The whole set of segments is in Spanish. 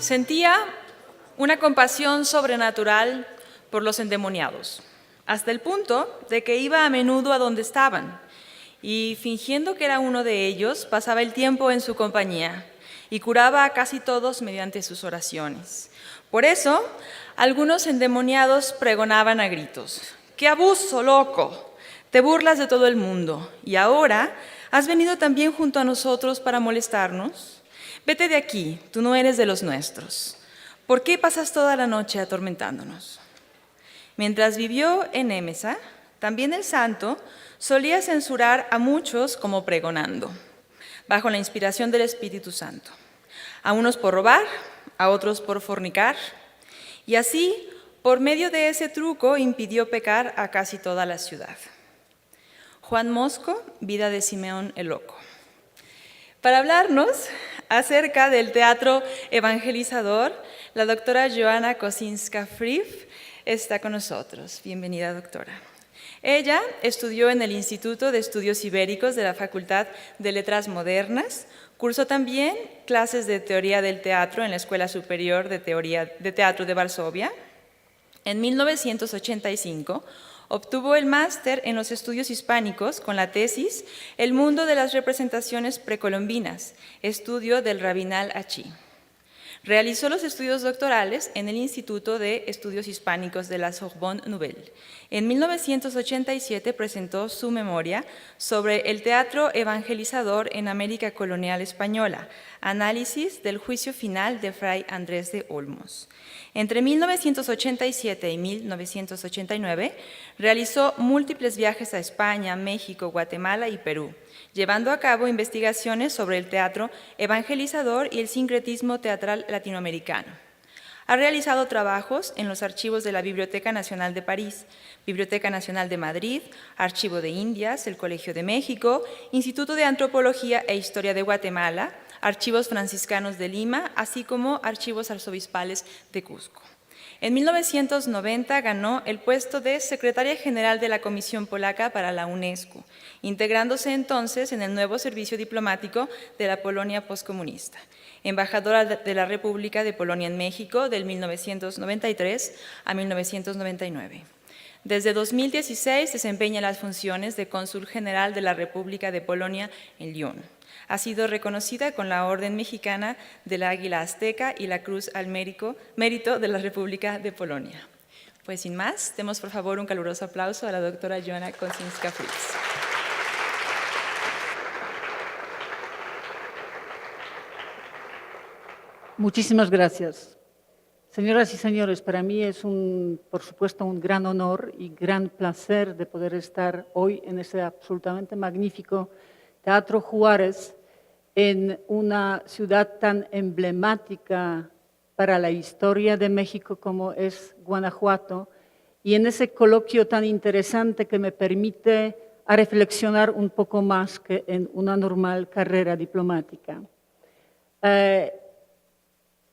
Sentía una compasión sobrenatural por los endemoniados, hasta el punto de que iba a menudo a donde estaban y, fingiendo que era uno de ellos, pasaba el tiempo en su compañía y curaba a casi todos mediante sus oraciones. Por eso, algunos endemoniados pregonaban a gritos: ¡qué abuso, loco! Te burlas de todo el mundo y ahora has venido también junto a nosotros para molestarnos. Vete de aquí, tú no eres de los nuestros. ¿Por qué pasas toda la noche atormentándonos? Mientras vivió en Émesa, también el santo solía censurar a muchos como pregonando, bajo la inspiración del Espíritu Santo. A unos por robar, a otros por fornicar, y así, por medio de ese truco, impidió pecar a casi toda la ciudad. Juan Mosco, Vida de Simeón el Loco. Para hablarnos acerca del teatro evangelizador, la doctora Joanna Kosinska-Frith está con nosotros. Bienvenida, doctora. Ella estudió en el Instituto de Estudios Ibéricos de la Facultad de Letras Modernas, cursó también clases de teoría del teatro en la Escuela Superior de Teatro de Varsovia. En 1985, obtuvo el máster en los estudios hispánicos con la tesis El mundo de las representaciones precolombinas, estudio del rabinal Achí. Realizó los estudios doctorales en el Instituto de Estudios Hispánicos de la Sorbonne Nouvelle. En 1987 presentó su memoria sobre el teatro evangelizador en América colonial española, análisis del juicio final de Fray Andrés de Olmos. Entre 1987 y 1989 realizó múltiples viajes a España, México, Guatemala y Perú, llevando a cabo investigaciones sobre el teatro evangelizador y el sincretismo teatral latinoamericano. Ha realizado trabajos en los archivos de la Biblioteca Nacional de París, Biblioteca Nacional de Madrid, Archivo de Indias, el Colegio de México, Instituto de Antropología e Historia de Guatemala, Archivos Franciscanos de Lima, así como Archivos Arzobispales de Cusco. En 1990 ganó el puesto de secretaria general de la Comisión Polaca para la UNESCO, integrándose entonces en el nuevo servicio diplomático de la Polonia postcomunista. Embajadora de la República de Polonia en México del 1993 a 1999. Desde 2016 desempeña las funciones de Cónsul General de la República de Polonia en Lyon. Ha sido reconocida con la Orden Mexicana del Águila Azteca y la Cruz al Mérito de la República de Polonia. Pues sin más, demos por favor un caluroso aplauso a la doctora Joanna Kosinska-Frith. Muchísimas gracias. Señoras y señores, para mí es por supuesto, un gran honor y gran placer de poder estar hoy en ese absolutamente magnífico Teatro Juárez, en una ciudad tan emblemática para la historia de México como es Guanajuato, y en ese coloquio tan interesante que me permite reflexionar un poco más que en una normal carrera diplomática.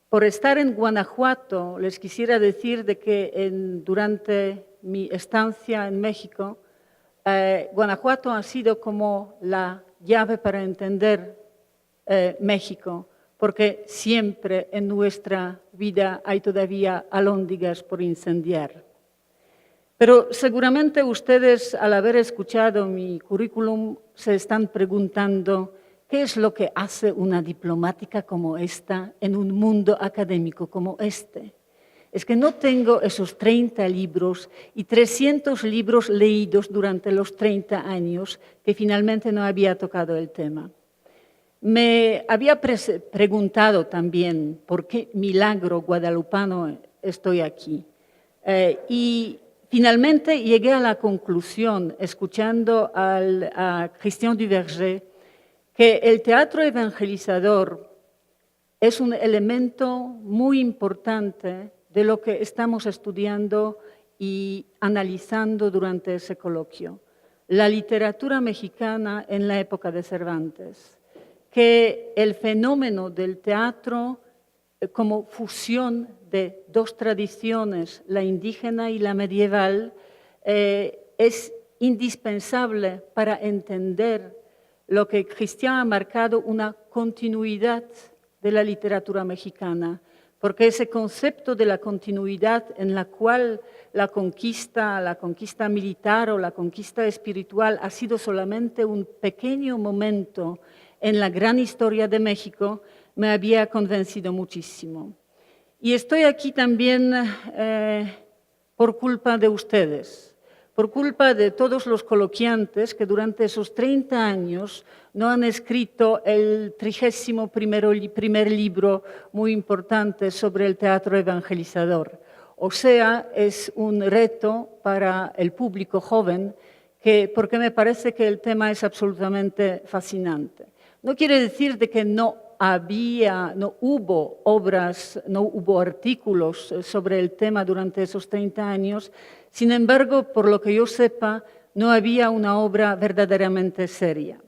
Por estar en Guanajuato, les quisiera decir de que durante mi estancia en México, Guanajuato ha sido como la llave para entender México, porque siempre en nuestra vida hay todavía alhóndigas por incendiar. Pero seguramente ustedes, al haber escuchado mi currículum, se están preguntando ¿qué es lo que hace una diplomática como esta en un mundo académico como este? Es que no tengo esos 30 libros y 300 libros leídos durante los 30 años que finalmente no había tocado el tema. Me había preguntado también por qué milagro guadalupano estoy aquí. Y finalmente llegué a la conclusión, escuchando a Christian Duverger, que el teatro evangelizador es un elemento muy importante de lo que estamos estudiando y analizando durante ese coloquio. La literatura mexicana en la época de Cervantes. Que el fenómeno del teatro como fusión de dos tradiciones, la indígena y la medieval, es indispensable para entender lo que Christian ha marcado una continuidad de la literatura mexicana, porque ese concepto de la continuidad en la cual la conquista militar o la conquista espiritual ha sido solamente un pequeño momento en la gran historia de México, me había convencido muchísimo. Y estoy aquí también por culpa de ustedes, por culpa de todos los coloquiantes que durante esos 30 años no han escrito el 31º primer libro muy importante sobre el teatro evangelizador. O sea, es un reto para el público joven, porque me parece que el tema es absolutamente fascinante. No quiere decir de que no hubo obras, no hubo artículos sobre el tema durante esos 30 años. Sin embargo, por lo que yo sepa, no había una obra verdaderamente seria.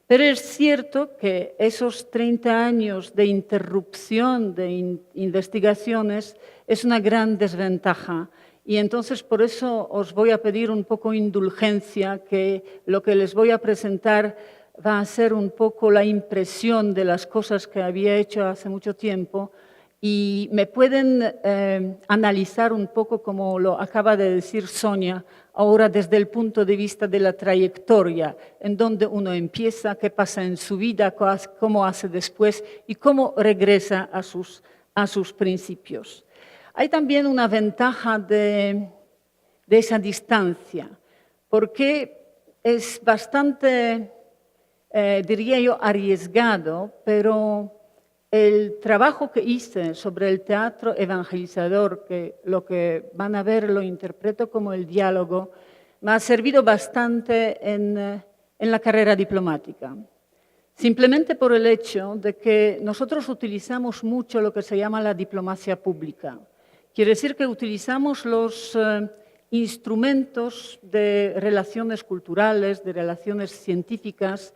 Pero es cierto que esos 30 años de interrupción de investigaciones es una gran desventaja. Y entonces por eso os voy a pedir un poco indulgencia, que lo que les voy a presentar va a ser un poco la impresión de las cosas que había hecho hace mucho tiempo y me pueden analizar un poco, como lo acaba de decir Sonia, ahora desde el punto de vista de la trayectoria, en donde uno empieza, qué pasa en su vida, cómo hace después y cómo regresa a sus principios. Hay también una ventaja de esa distancia, porque es bastante, diría yo, arriesgado, pero el trabajo que hice sobre el teatro evangelizador, que lo que van a ver lo interpreto como el diálogo, me ha servido bastante en la carrera diplomática. Simplemente por el hecho de que nosotros utilizamos mucho lo que se llama la diplomacia pública. Quiere decir que utilizamos los instrumentos de relaciones culturales, de relaciones científicas,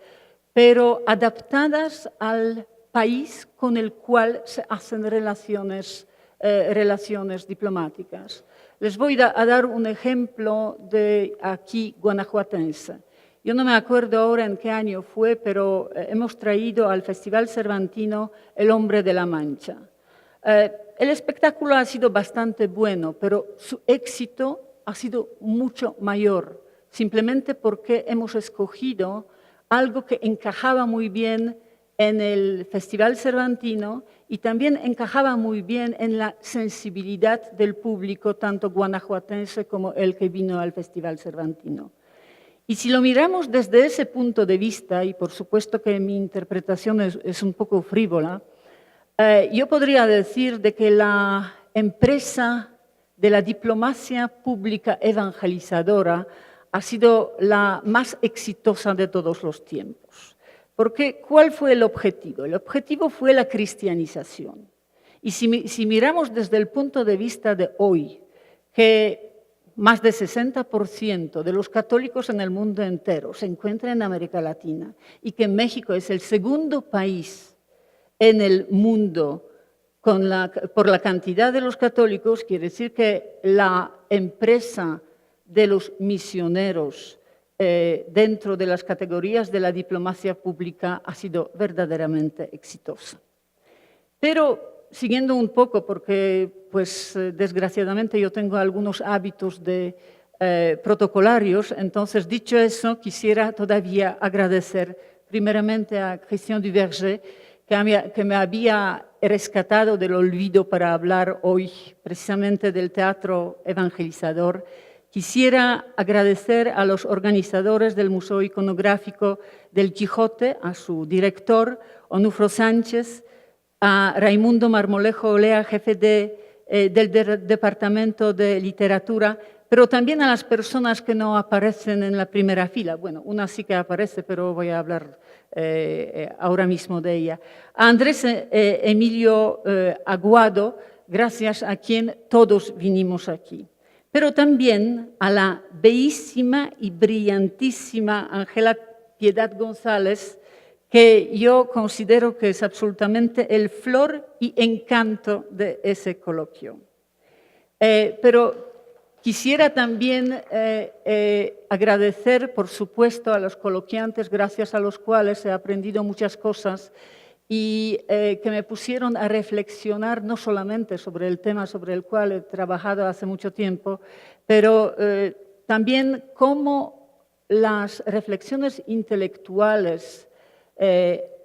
pero adaptadas al país con el cual se hacen relaciones diplomáticas. Les voy a dar un ejemplo de aquí guanajuatense. Yo no me acuerdo ahora en qué año fue, pero hemos traído al Festival Cervantino El Hombre de la Mancha. El espectáculo ha sido bastante bueno, pero su éxito ha sido mucho mayor, simplemente porque hemos escogido algo que encajaba muy bien en el Festival Cervantino y también encajaba muy bien en la sensibilidad del público, tanto guanajuatense como el que vino al Festival Cervantino. Y si lo miramos desde ese punto de vista, y por supuesto que mi interpretación es un poco frívola, yo podría decir de que la empresa de la diplomacia pública evangelizadora ha sido la más exitosa de todos los tiempos. Porque, ¿cuál fue el objetivo? El objetivo fue la cristianización. Y si miramos desde el punto de vista de hoy, que más del 60% de los católicos en el mundo entero se encuentran en América Latina y que México es el segundo país en el mundo por la cantidad de los católicos, quiere decir que la empresa de los misioneros dentro de las categorías de la diplomacia pública ha sido verdaderamente exitosa. Pero siguiendo un poco, porque pues, desgraciadamente yo tengo algunos hábitos protocolarios, entonces dicho eso, quisiera todavía agradecer primeramente a Christian Duverger, que me había rescatado del olvido para hablar hoy precisamente del teatro evangelizador. Quisiera agradecer a los organizadores del Museo Iconográfico del Quijote, a su director, Onufro Sánchez, a Raimundo Marmolejo Olea, jefe del Departamento de Literatura, pero también a las personas que no aparecen en la primera fila. Bueno, una sí que aparece, pero voy a hablar ahora mismo de ella. A Andrés Emilio Aguado, gracias a quien todos vinimos aquí. Pero también a la bellísima y brillantísima Ángela Piedad González, que yo considero que es absolutamente el flor y encanto de ese coloquio. Pero quisiera también agradecer, por supuesto, a los coloquiantes, gracias a los cuales he aprendido muchas cosas, y que me pusieron a reflexionar no solamente sobre el tema sobre el cual he trabajado hace mucho tiempo, pero también cómo las reflexiones intelectuales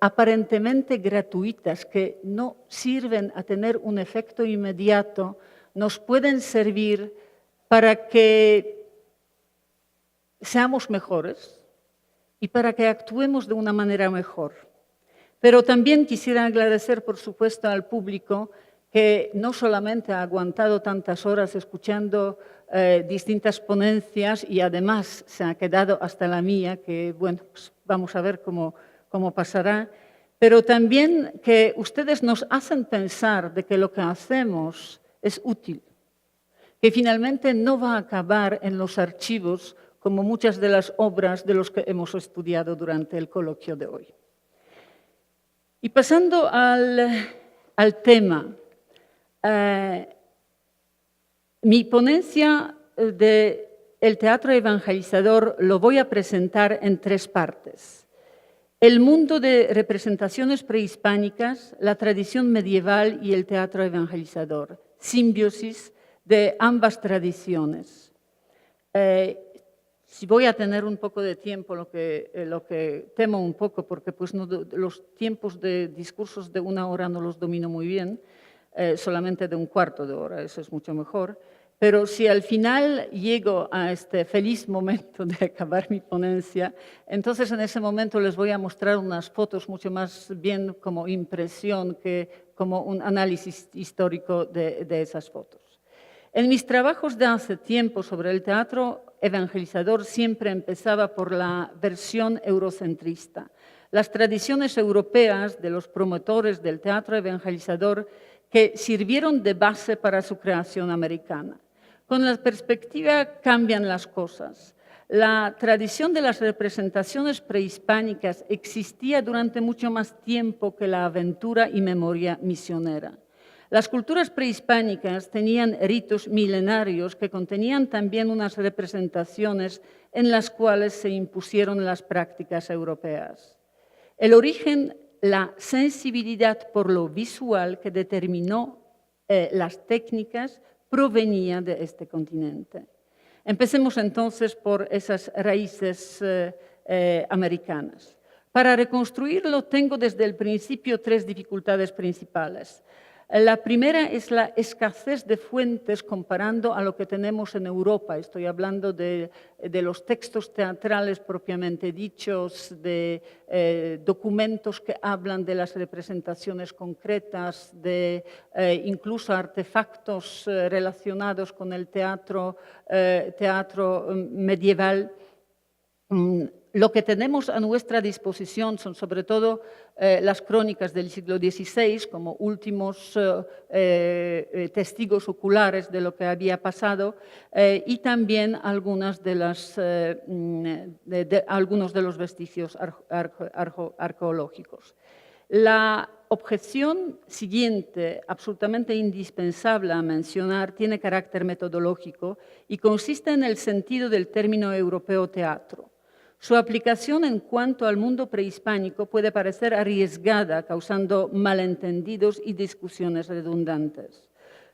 aparentemente gratuitas, que no sirven a tener un efecto inmediato, nos pueden servir para que seamos mejores y para que actuemos de una manera mejor. Pero también quisiera agradecer, por supuesto, al público que no solamente ha aguantado tantas horas escuchando distintas ponencias y además se ha quedado hasta la mía, que bueno, pues vamos a ver cómo pasará, pero también que ustedes nos hacen pensar de que lo que hacemos es útil, que finalmente no va a acabar en los archivos como muchas de las obras de los que hemos estudiado durante el coloquio de hoy. Y pasando al tema, mi ponencia del teatro evangelizador lo voy a presentar en 3 partes. El mundo de representaciones prehispánicas, la tradición medieval y el teatro evangelizador, simbiosis de ambas tradiciones. Si voy a tener un poco de tiempo, lo que temo un poco, porque pues los tiempos de discursos de 1 hora no los domino muy bien, solamente de 1/4 de hora, eso es mucho mejor. Pero si al final llego a este feliz momento de acabar mi ponencia, entonces en ese momento les voy a mostrar unas fotos mucho más bien como impresión que como un análisis histórico de esas fotos. En mis trabajos de hace tiempo sobre el teatro evangelizador siempre empezaba por la versión eurocentrista. Las tradiciones europeas de los promotores del teatro evangelizador que sirvieron de base para su creación americana. Con la perspectiva cambian las cosas. La tradición de las representaciones prehispánicas existía durante mucho más tiempo que la aventura y memoria misionera. Las culturas prehispánicas tenían ritos milenarios que contenían también unas representaciones en las cuales se impusieron las prácticas europeas. El origen, la sensibilidad por lo visual que determinó las técnicas provenía de este continente. Empecemos entonces por esas raíces americanas. Para reconstruirlo tengo desde el principio 3 dificultades principales. La primera es la escasez de fuentes comparando a lo que tenemos en Europa. Estoy hablando de los textos teatrales propiamente dichos, de documentos que hablan de las representaciones concretas, de incluso artefactos relacionados con el teatro medieval. Lo que tenemos a nuestra disposición son sobre todo las crónicas del siglo XVI como últimos testigos oculares de lo que había pasado y también algunos de los vestigios arqueológicos. La objeción siguiente, absolutamente indispensable a mencionar, tiene carácter metodológico y consiste en el sentido del término europeo teatro. Su aplicación en cuanto al mundo prehispánico puede parecer arriesgada, causando malentendidos y discusiones redundantes.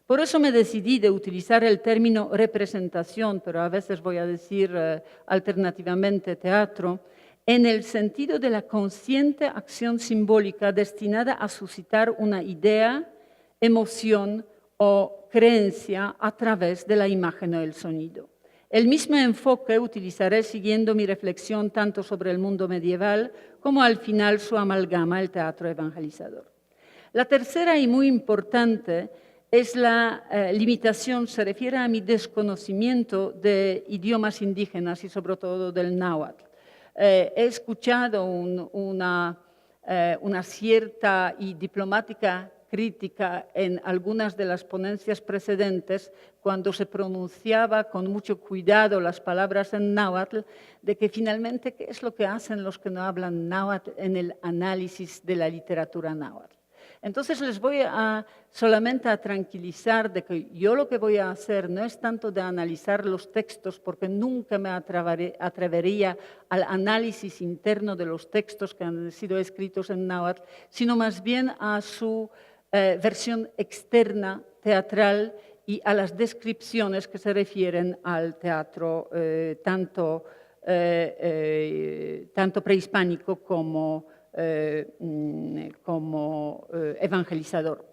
Por eso me decidí de utilizar el término representación, pero a veces voy a decir alternativamente teatro, en el sentido de la consciente acción simbólica destinada a suscitar una idea, emoción o creencia a través de la imagen o el sonido. El mismo enfoque utilizaré siguiendo mi reflexión tanto sobre el mundo medieval como al final su amalgama, el teatro evangelizador. La tercera y muy importante es la limitación, se refiere a mi desconocimiento de idiomas indígenas y sobre todo del náhuatl. He escuchado una cierta y diplomática crítica en algunas de las ponencias precedentes cuando se pronunciaba con mucho cuidado las palabras en náhuatl, de que finalmente qué es lo que hacen los que no hablan náhuatl en el análisis de la literatura náhuatl. Entonces les voy solamente a tranquilizar de que yo lo que voy a hacer no es tanto de analizar los textos, porque nunca me atrevería al análisis interno de los textos que han sido escritos en náhuatl, sino más bien a su versión externa, teatral, y a las descripciones que se refieren al teatro tanto prehispánico como evangelizador.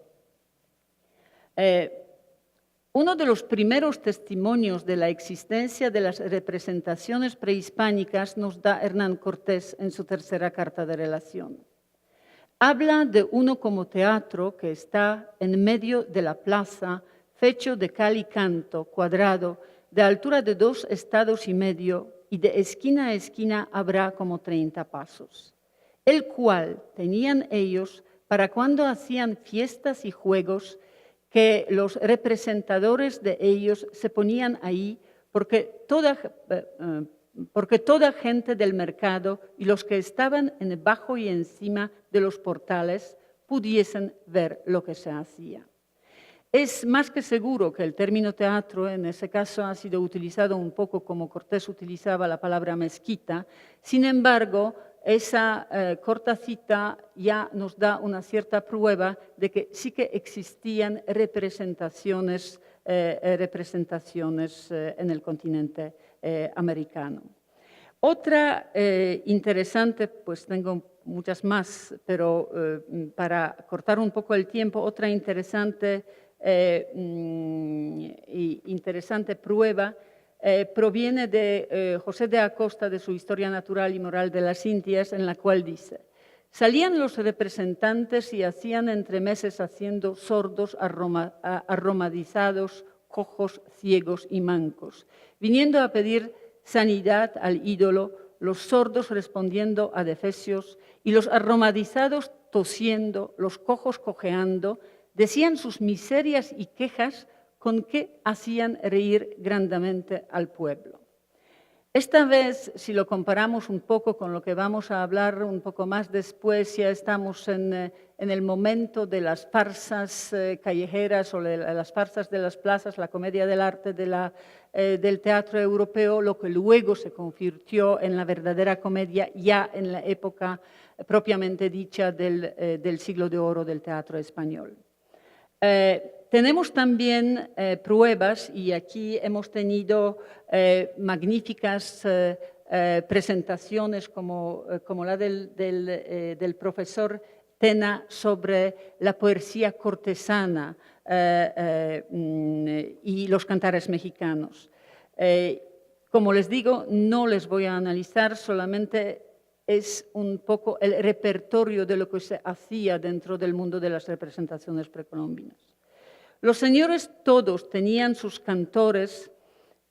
Uno de los primeros testimonios de la existencia de las representaciones prehispánicas nos da Hernán Cortés en su tercera carta de relación. Habla de uno como teatro que está en medio de la plaza, fecho de cal y canto, cuadrado, de altura de 2 estados y medio, y de esquina a esquina habrá como 30 pasos, el cual tenían ellos para cuando hacían fiestas y juegos, que los representadores de ellos se ponían ahí, porque toda gente del mercado y los que estaban debajo y encima de los portales pudiesen ver lo que se hacía. Es más que seguro que el término teatro en ese caso ha sido utilizado un poco como Cortés utilizaba la palabra mezquita. Sin embargo, esa corta cita ya nos da una cierta prueba de que sí que existían representaciones en el continente americano. Otra interesante, pues tengo muchas más, pero para cortar un poco el tiempo, otra interesante prueba proviene de José de Acosta, de su Historia Natural y Moral de las Indias, en la cual dice: salían los representantes y hacían entremeses haciendo sordos, arromadizados, cojos, ciegos y mancos, viniendo a pedir sanidad al ídolo, los sordos respondiendo a defesios y los arromadizados tosiendo, los cojos cojeando, decían sus miserias y quejas con que hacían reír grandemente al pueblo. Esta vez, si lo comparamos un poco con lo que vamos a hablar un poco más después, ya estamos en el momento de las farsas callejeras o las farsas de las plazas, la comedia del arte del teatro europeo, lo que luego se convirtió en la verdadera comedia ya en la época propiamente dicha del siglo de oro del teatro español. Tenemos también pruebas, y aquí hemos tenido magníficas presentaciones como la del profesor Tena sobre la poesía cortesana y los cantares mexicanos. Como les digo, no les voy a analizar, solamente es un poco el repertorio de lo que se hacía dentro del mundo de las representaciones precolombinas. Los señores todos tenían sus cantores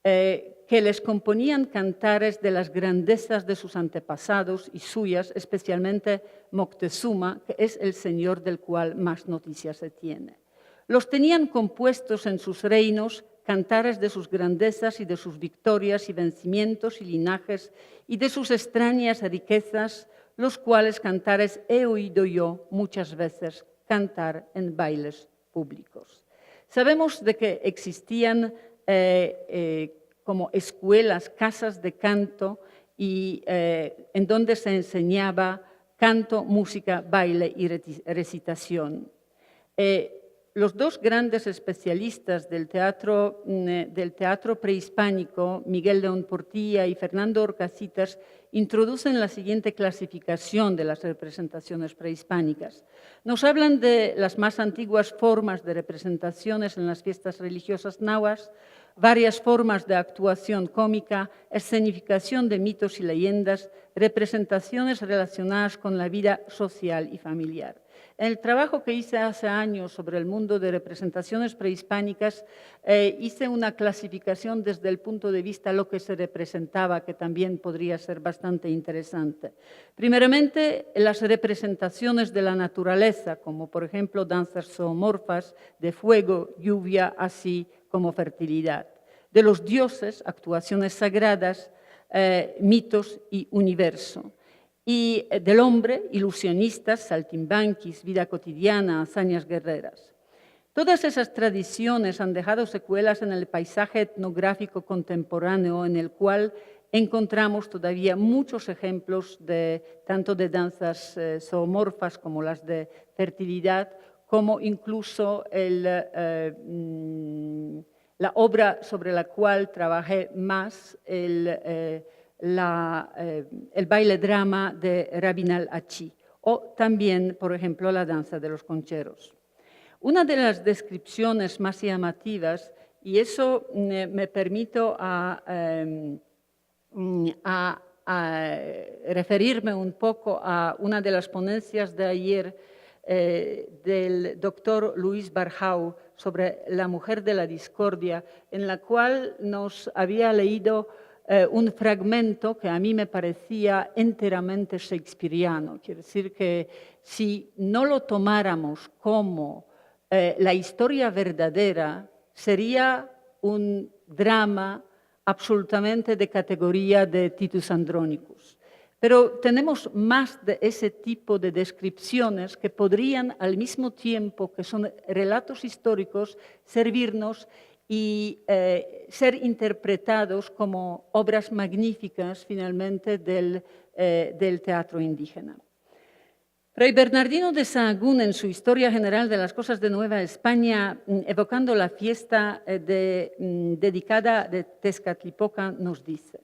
que les componían cantares de las grandezas de sus antepasados y suyas, especialmente Moctezuma, que es el señor del cual más noticias se tiene. Los tenían compuestos en sus reinos cantares de sus grandezas y de sus victorias y vencimientos y linajes y de sus extrañas riquezas, los cuales cantares he oído yo muchas veces cantar en bailes públicos. Sabemos de que existían como escuelas, casas de canto, y en donde se enseñaba canto, música, baile y recitación. Los dos grandes especialistas del teatro prehispánico, Miguel León Portilla y Fernando Orcasitas, introducen la siguiente clasificación de las representaciones prehispánicas. Nos hablan de las más antiguas formas de representaciones en las fiestas religiosas nahuas, varias formas de actuación cómica, escenificación de mitos y leyendas, representaciones relacionadas con la vida social y familiar. En el trabajo que hice hace años sobre el mundo de representaciones prehispánicas, hice una clasificación desde el punto de vista de lo que se representaba, que también podría ser bastante interesante. Primeramente, las representaciones de la naturaleza, como por ejemplo danzas zoomorfas de fuego, lluvia, así como fertilidad. De los dioses, actuaciones sagradas, mitos y universo. y del hombre, ilusionistas, saltimbanquis, vida cotidiana, hazañas guerreras. Todas esas tradiciones han dejado secuelas en el paisaje etnográfico contemporáneo, en el cual encontramos todavía muchos ejemplos tanto de danzas zoomorfas como las de fertilidad, como incluso la obra sobre la cual trabajé más, el baile drama de Rabinal Achí, o también, por ejemplo, la danza de los concheros. Una de las descripciones más llamativas, y eso me permito a referirme un poco a una de las ponencias de ayer del doctor Luis Barjau sobre la mujer de la discordia, en la cual nos había leído un fragmento que a mí me parecía enteramente shakespeariano. Quiere decir que si no lo tomáramos como la historia verdadera, sería un drama absolutamente de categoría de Titus Andronicus. Pero tenemos más de ese tipo de descripciones que podrían, al mismo tiempo que son relatos históricos, servirnos y ser interpretados como obras magníficas, finalmente, del teatro indígena. Fray Bernardino de Sahagún, en su Historia General de las Cosas de Nueva España, evocando la fiesta dedicada de Tezcatlipoca, nos dice: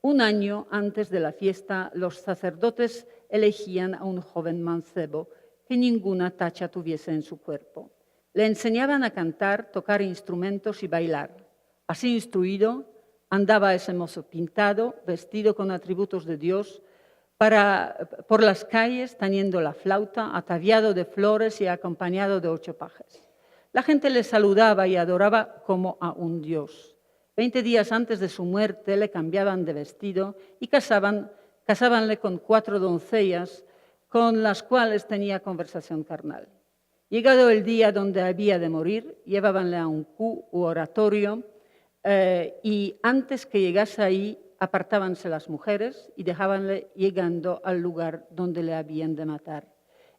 un año antes de la fiesta, los sacerdotes elegían a un joven mancebo que ninguna tacha tuviese en su cuerpo. Le enseñaban a cantar, tocar instrumentos y bailar. Así instruido, andaba ese mozo pintado, vestido con atributos de Dios, por las calles, tañendo la flauta, ataviado de flores y acompañado de 8 pajes. La gente le saludaba y adoraba como a un dios. 20 días antes de su muerte le cambiaban de vestido y casábanle con 4 doncellas con las cuales tenía conversación carnal. Llegado el día donde había de morir, llevábanle a un cu u oratorio y antes que llegase ahí, apartábanse las mujeres y dejábanle llegando al lugar donde le habían de matar.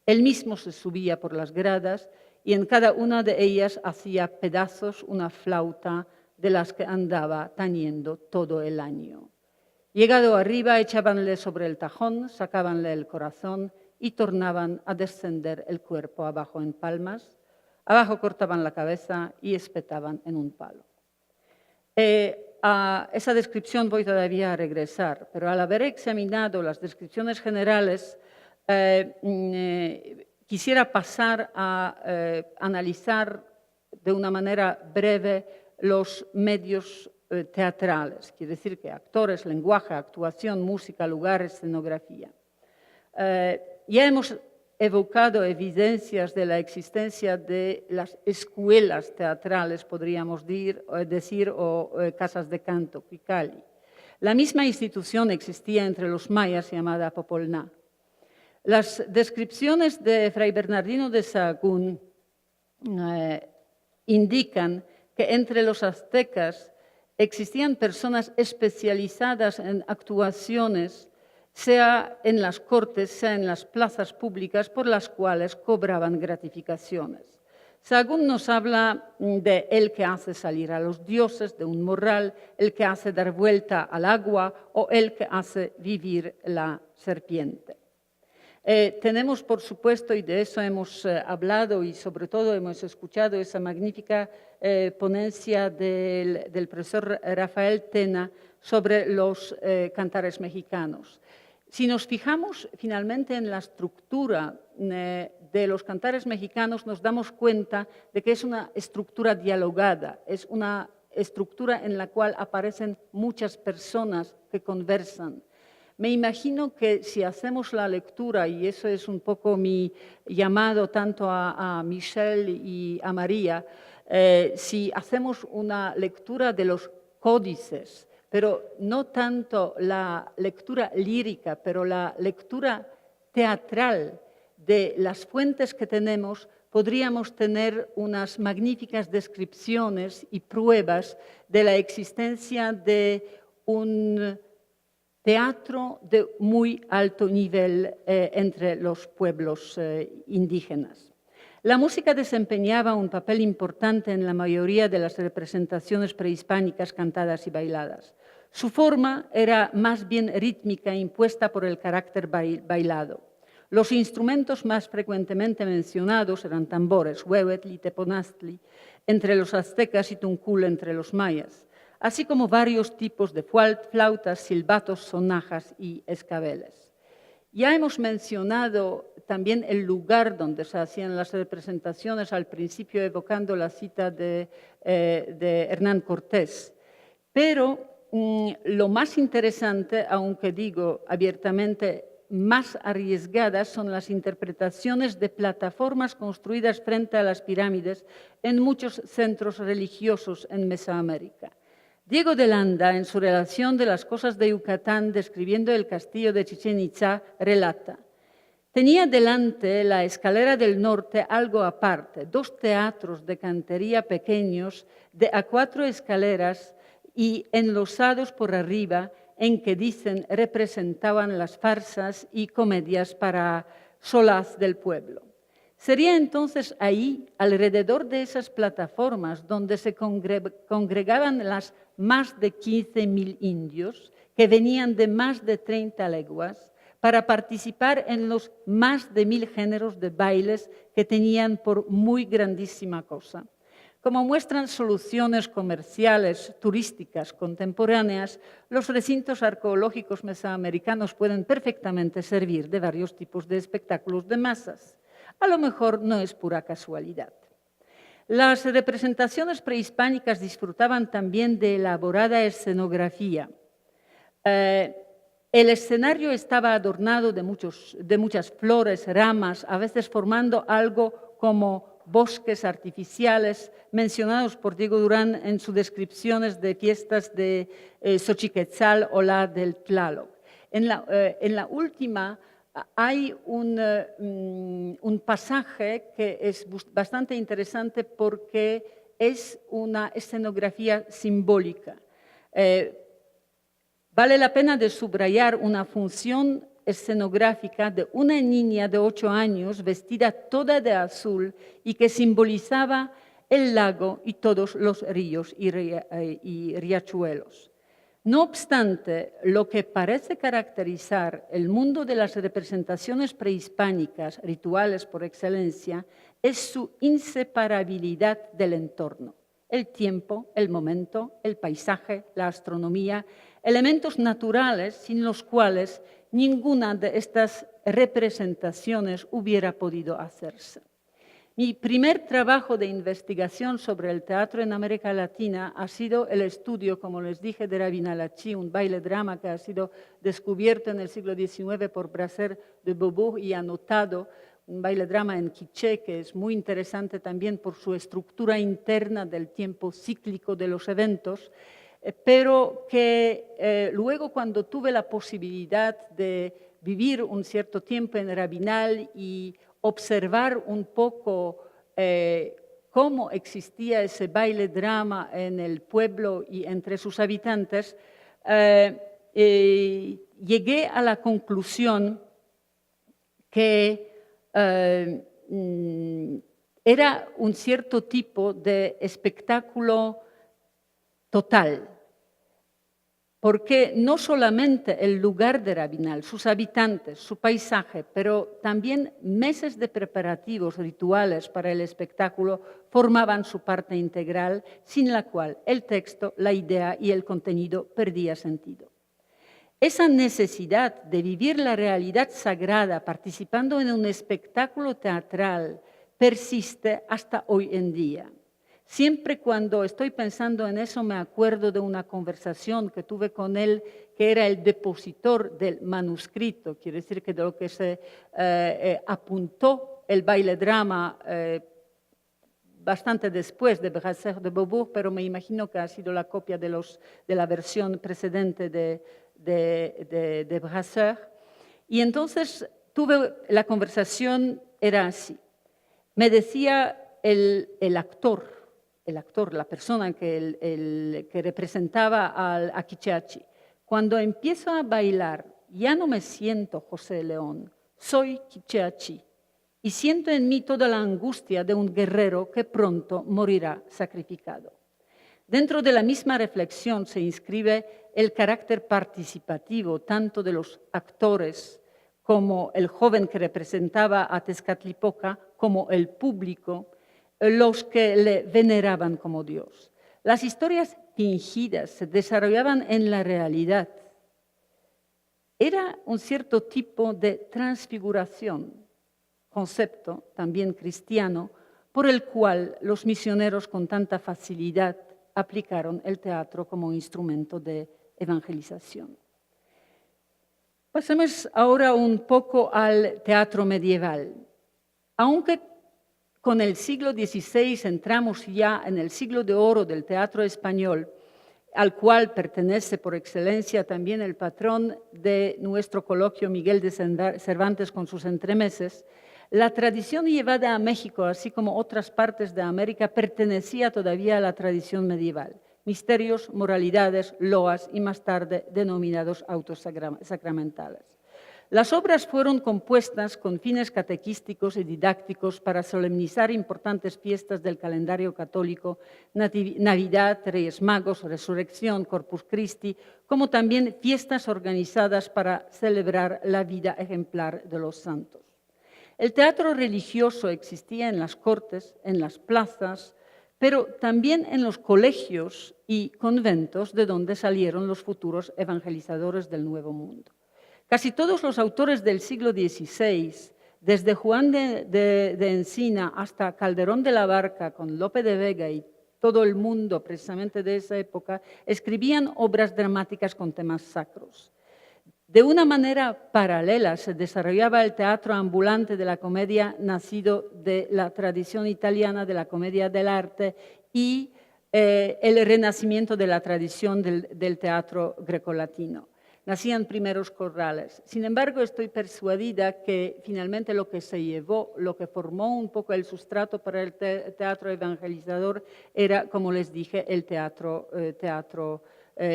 Él mismo se subía por las gradas y en cada una de ellas hacía pedazos una flauta de las que andaba tañendo todo el año. Llegado arriba, echábanle sobre el tajón, sacábanle el corazón y tornaban a descender el cuerpo abajo en palmas. Abajo cortaban la cabeza y espetaban en un palo. A esa descripción voy todavía a regresar, pero al haber examinado las descripciones generales, quisiera pasar a analizar de una manera breve los medios teatrales, quiere decir que actores, lenguaje, actuación, música, lugar, escenografía. Ya hemos evocado evidencias de la existencia de las escuelas teatrales, podríamos decir, o casas de canto, Cuicali. La misma institución existía entre los mayas llamada Popolná. Las descripciones de Fray Bernardino de Sahagún indican que entre los aztecas existían personas especializadas en actuaciones, sea en las cortes, sea en las plazas públicas, por las cuales cobraban gratificaciones. Sahagún nos habla de el que hace salir a los dioses de un morral, el que hace dar vuelta al agua o el que hace vivir la serpiente. Tenemos, por supuesto, y de eso hemos hablado y sobre todo hemos escuchado esa magnífica ponencia del profesor Rafael Tena sobre los cantares mexicanos. Si nos fijamos finalmente en la estructura de los cantares mexicanos, nos damos cuenta de que es una estructura dialogada, es una estructura en la cual aparecen muchas personas que conversan. Me imagino que si hacemos la lectura, y eso es un poco mi llamado tanto a Michelle y a María, si hacemos una lectura de los códices, pero no tanto la lectura lírica, pero la lectura teatral de las fuentes que tenemos, podríamos tener unas magníficas descripciones y pruebas de la existencia de un teatro de muy alto nivel entre los pueblos indígenas. La música desempeñaba un papel importante en la mayoría de las representaciones prehispánicas cantadas y bailadas. Su forma era más bien rítmica, impuesta por el carácter bailado. Los instrumentos más frecuentemente mencionados eran tambores, huehuetl y teponaztli, entre los aztecas y tuncul entre los mayas, así como varios tipos de flautas, silbatos, sonajas y escabeles. Ya hemos mencionado también el lugar donde se hacían las representaciones, al principio evocando la cita de Hernán Cortés. Pero lo más interesante, aunque digo abiertamente más arriesgadas, son las interpretaciones de plataformas construidas frente a las pirámides en muchos centros religiosos en Mesoamérica. Diego de Landa, en su relación de las cosas de Yucatán, describiendo el castillo de Chichén Itzá, relata: tenía delante la escalera del norte algo aparte, 2 teatros de cantería pequeños de a 4 escaleras y enlosados por arriba, en que dicen representaban las farsas y comedias para solaz del pueblo. Sería entonces ahí, alrededor de esas plataformas, donde se congregaban las más de 15.000 indios que venían de más de 30 leguas para participar en los más de 1.000 géneros de bailes que tenían por muy grandísima cosa. Como muestran soluciones comerciales, turísticas, contemporáneas, los recintos arqueológicos mesoamericanos pueden perfectamente servir de varios tipos de espectáculos de masas. A lo mejor no es pura casualidad. Las representaciones prehispánicas disfrutaban también de elaborada escenografía. El escenario estaba adornado de muchas flores, ramas, a veces formando algo como bosques artificiales mencionados por Diego Durán en sus descripciones de fiestas de Xochiquetzal o la del Tlaloc. En la última hay un pasaje que es bastante interesante porque es una escenografía simbólica. Vale la pena de subrayar una función escenográfica de una niña de 8 años vestida toda de azul y que simbolizaba el lago y todos los ríos y riachuelos. No obstante, lo que parece caracterizar el mundo de las representaciones prehispánicas, rituales por excelencia, es su inseparabilidad del entorno. El tiempo, el momento, el paisaje, la astronomía, elementos naturales sin los cuales ninguna de estas representaciones hubiera podido hacerse. Mi primer trabajo de investigación sobre el teatro en América Latina ha sido el estudio, como les dije, de Rabinalachi, un baile-drama que ha sido descubierto en el siglo XIX por Brasseur de Beaubourg y anotado, un baile-drama en quiché que es muy interesante también por su estructura interna del tiempo cíclico de los eventos, pero que luego cuando tuve la posibilidad de vivir un cierto tiempo en Rabinal y observar un poco cómo existía ese baile-drama en el pueblo y entre sus habitantes, llegué a la conclusión que era un cierto tipo de espectáculo total, porque no solamente el lugar de Rabinal, sus habitantes, su paisaje, pero también meses de preparativos rituales para el espectáculo formaban su parte integral, sin la cual el texto, la idea y el contenido perdían sentido. Esa necesidad de vivir la realidad sagrada participando en un espectáculo teatral persiste hasta hoy en día. Siempre cuando estoy pensando en eso me acuerdo de una conversación que tuve con él, que era el depositor del manuscrito, quiere decir que de lo que se apuntó el baile-drama bastante después de Brasseur de Beaubourg, pero me imagino que ha sido la copia de la versión precedente de Brasseur. Y entonces la conversación era así. Me decía el actor, la persona que representaba a Quiché Achi: Cuando empiezo a bailar, ya no me siento José León, soy Quicheachi, y siento en mí toda la angustia de un guerrero que pronto morirá sacrificado. Dentro de la misma reflexión se inscribe el carácter participativo tanto de los actores como el joven que representaba a Tezcatlipoca, como el público, los que le veneraban como Dios. Las historias fingidas se desarrollaban en la realidad. Era un cierto tipo de transfiguración, concepto también cristiano, por el cual los misioneros con tanta facilidad aplicaron el teatro como instrumento de evangelización. Pasemos ahora un poco al teatro medieval. Aunque con el siglo XVI entramos ya en el siglo de oro del teatro español, al cual pertenece por excelencia también el patrón de nuestro coloquio Miguel de Cervantes con sus entremeses, la tradición llevada a México, así como otras partes de América, pertenecía todavía a la tradición medieval. Misterios, moralidades, loas y más tarde denominados autos sacramentales. Las obras fueron compuestas con fines catequísticos y didácticos para solemnizar importantes fiestas del calendario católico, Navidad, Reyes Magos, Resurrección, Corpus Christi, como también fiestas organizadas para celebrar la vida ejemplar de los santos. El teatro religioso existía en las cortes, en las plazas, pero también en los colegios y conventos de donde salieron los futuros evangelizadores del Nuevo Mundo. Casi todos los autores del siglo XVI, desde Juan de Encina hasta Calderón de la Barca, con Lope de Vega y todo el mundo precisamente de esa época, escribían obras dramáticas con temas sacros. De una manera paralela se desarrollaba el teatro ambulante de la comedia, nacido de la tradición italiana de la comedia dell'arte y el renacimiento de la tradición del teatro grecolatino. Nacían primeros corrales. Sin embargo, estoy persuadida que finalmente lo que se llevó, lo que formó un poco el sustrato para el teatro evangelizador era, como les dije, el teatro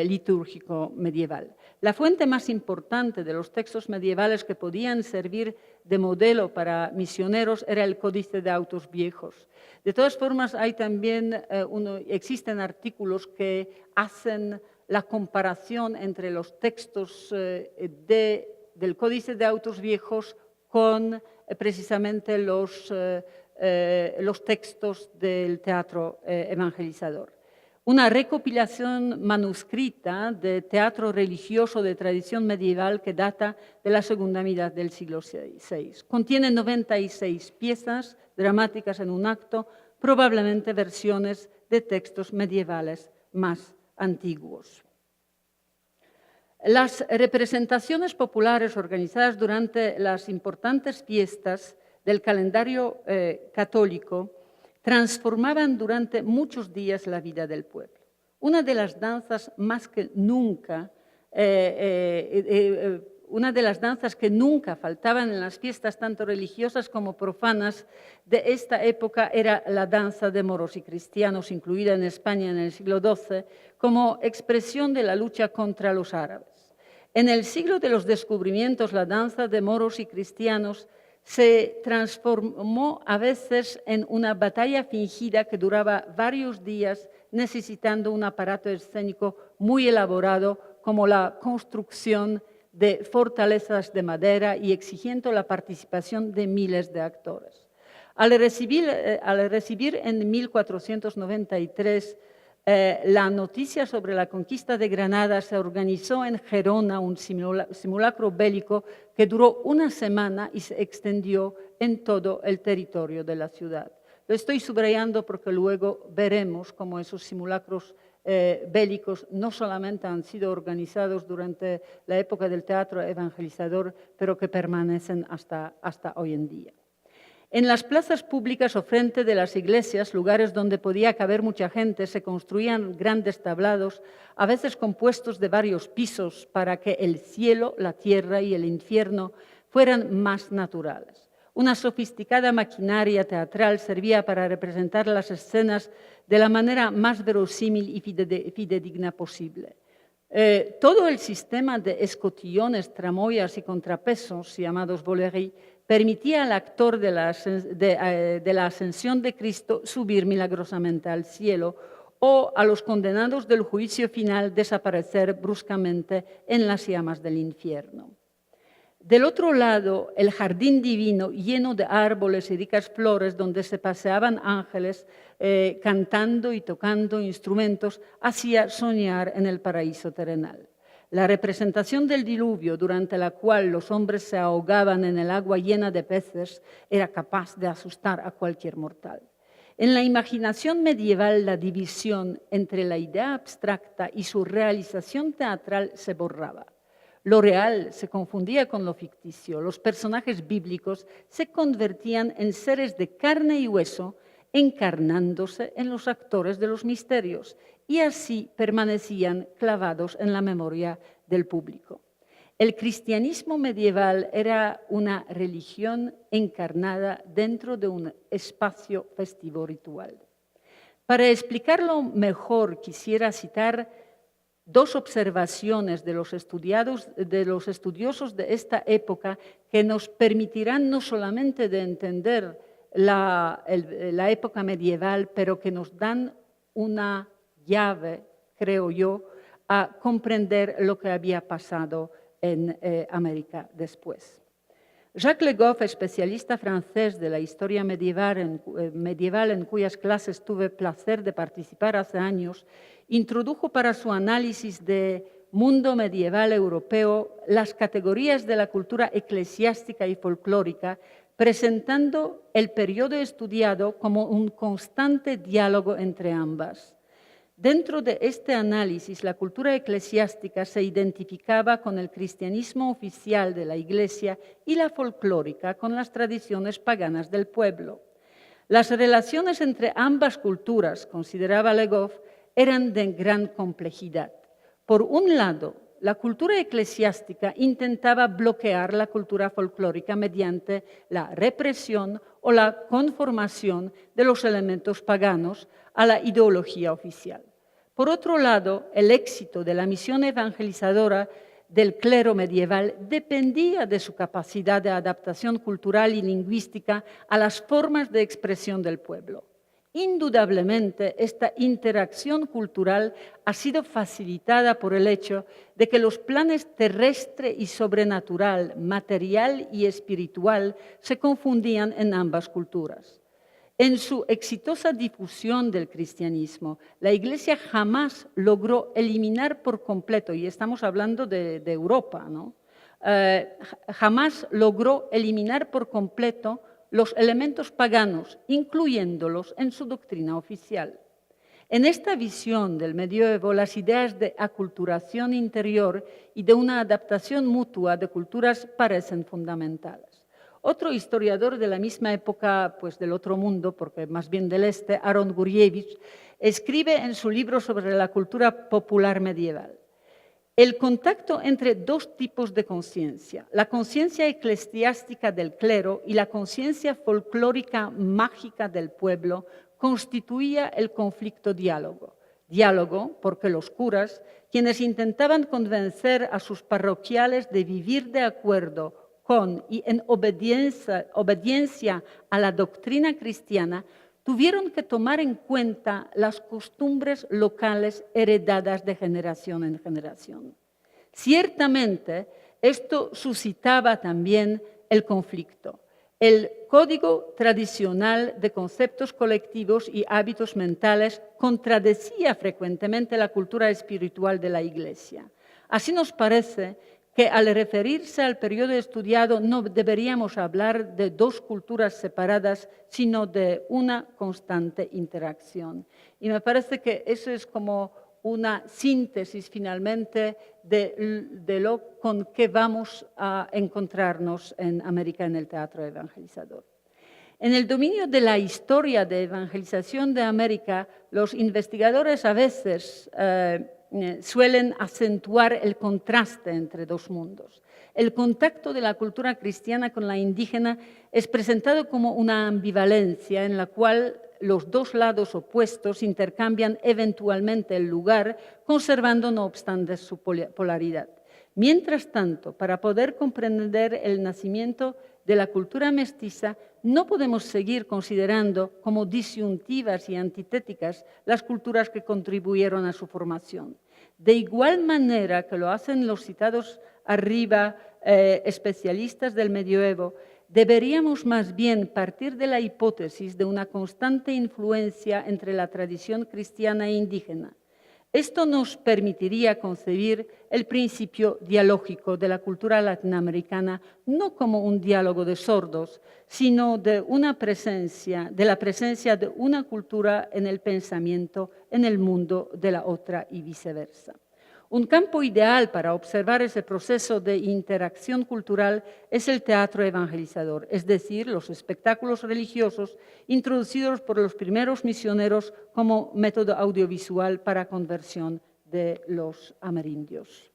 litúrgico medieval. La fuente más importante de los textos medievales que podían servir de modelo para misioneros era el Códice de Autos Viejos. De todas formas, hay también existen artículos que hacen la comparación entre los textos del Códice de Autos Viejos con precisamente los textos del teatro evangelizador. Una recopilación manuscrita de teatro religioso de tradición medieval que data de la segunda mitad del siglo VI. Contiene 96 piezas dramáticas en un acto, probablemente versiones de textos medievales más antiguos. Las representaciones populares organizadas durante las importantes fiestas del calendario católico transformaban durante muchos días la vida del pueblo. Una de las danzas que nunca faltaban en las fiestas tanto religiosas como profanas de esta época era la danza de moros y cristianos, incluida en España en el siglo XII, como expresión de la lucha contra los árabes. En el siglo de los descubrimientos, la danza de moros y cristianos se transformó a veces en una batalla fingida que duraba varios días, necesitando un aparato escénico muy elaborado, como la construcción de fortalezas de madera y exigiendo la participación de miles de actores. Al recibir en 1493 la noticia sobre la conquista de Granada, se organizó en Gerona un simulacro bélico que duró una semana y se extendió en todo el territorio de la ciudad. Lo estoy subrayando porque luego veremos cómo esos simulacros bélicos no solamente han sido organizados durante la época del teatro evangelizador, pero que permanecen hasta hoy en día. En las plazas públicas o frente de las iglesias, lugares donde podía caber mucha gente, se construían grandes tablados, a veces compuestos de varios pisos, para que el cielo, la tierra y el infierno fueran más naturales. Una sofisticada maquinaria teatral servía para representar las escenas de la manera más verosímil y fidedigna posible. Todo el sistema de escotillones, tramoyas y contrapesos, llamados voleries, permitía al actor de la ascensión de Cristo subir milagrosamente al cielo o a los condenados del juicio final desaparecer bruscamente en las llamas del infierno. Del otro lado, el jardín divino, lleno de árboles y ricas flores, donde se paseaban ángeles cantando y tocando instrumentos, hacía soñar en el paraíso terrenal. La representación del diluvio, durante la cual los hombres se ahogaban en el agua llena de peces, era capaz de asustar a cualquier mortal. En la imaginación medieval, la división entre la idea abstracta y su realización teatral se borraba. Lo real se confundía con lo ficticio. Los personajes bíblicos se convertían en seres de carne y hueso, encarnándose en los actores de los misterios, y así permanecían clavados en la memoria del público. El cristianismo medieval era una religión encarnada dentro de un espacio festivo ritual. Para explicarlo mejor, quisiera citar dos observaciones de los estudiosos de esta época que nos permitirán no solamente de entender la época medieval, pero que nos dan una llave, creo yo, a comprender lo que había pasado en América después. Jacques Le Goff, especialista francés de la historia medieval en cuyas clases tuve placer de participar hace años, introdujo para su análisis de mundo medieval europeo las categorías de la cultura eclesiástica y folclórica, presentando el periodo estudiado como un constante diálogo entre ambas. Dentro de este análisis, la cultura eclesiástica se identificaba con el cristianismo oficial de la Iglesia y la folclórica con las tradiciones paganas del pueblo. Las relaciones entre ambas culturas, consideraba Le Goff, eran de gran complejidad. Por un lado, la cultura eclesiástica intentaba bloquear la cultura folclórica mediante la represión o la conformación de los elementos paganos a la ideología oficial. Por otro lado, el éxito de la misión evangelizadora del clero medieval dependía de su capacidad de adaptación cultural y lingüística a las formas de expresión del pueblo. Indudablemente, esta interacción cultural ha sido facilitada por el hecho de que los planes terrestre y sobrenatural, material y espiritual se confundían en ambas culturas. En su exitosa difusión del cristianismo, la Iglesia jamás logró eliminar por completo, y estamos hablando de Europa, ¿no? Jamás logró eliminar por completo los elementos paganos, incluyéndolos en su doctrina oficial. En esta visión del medioevo, las ideas de aculturación interior y de una adaptación mutua de culturas parecen fundamentales. Otro historiador de la misma época, pues del otro mundo, porque más bien del este, Aaron Gurjevich, escribe en su libro sobre la cultura popular medieval: el contacto entre dos tipos de conciencia, la conciencia eclesiástica del clero y la conciencia folclórica mágica del pueblo, constituía el conflicto diálogo. Diálogo porque los curas, quienes intentaban convencer a sus parroquiales de vivir de acuerdo con y en obediencia a la doctrina cristiana, tuvieron que tomar en cuenta las costumbres locales heredadas de generación en generación. Ciertamente, esto suscitaba también el conflicto. El código tradicional de conceptos colectivos y hábitos mentales contradecía frecuentemente la cultura espiritual de la Iglesia. Así nos parece que al referirse al periodo estudiado no deberíamos hablar de dos culturas separadas, sino de una constante interacción. Y me parece que eso es como una síntesis finalmente de lo con que vamos a encontrarnos en América en el teatro evangelizador. En el dominio de la historia de evangelización de América, los investigadores a veces suelen acentuar el contraste entre dos mundos. El contacto de la cultura cristiana con la indígena es presentado como una ambivalencia en la cual los dos lados opuestos intercambian eventualmente el lugar, conservando no obstante su polaridad. Mientras tanto, para poder comprender el nacimiento de la cultura mestiza, no podemos seguir considerando como disyuntivas y antitéticas las culturas que contribuyeron a su formación. De igual manera que lo hacen los citados arriba especialistas del medioevo, deberíamos más bien partir de la hipótesis de una constante influencia entre la tradición cristiana e indígena. Esto nos permitiría concebir el principio dialógico de la cultura latinoamericana no como un diálogo de sordos, sino de la presencia de una cultura en el pensamiento, en el mundo de la otra y viceversa. Un campo ideal para observar ese proceso de interacción cultural es el teatro evangelizador, es decir, los espectáculos religiosos introducidos por los primeros misioneros como método audiovisual para conversión de los amerindios.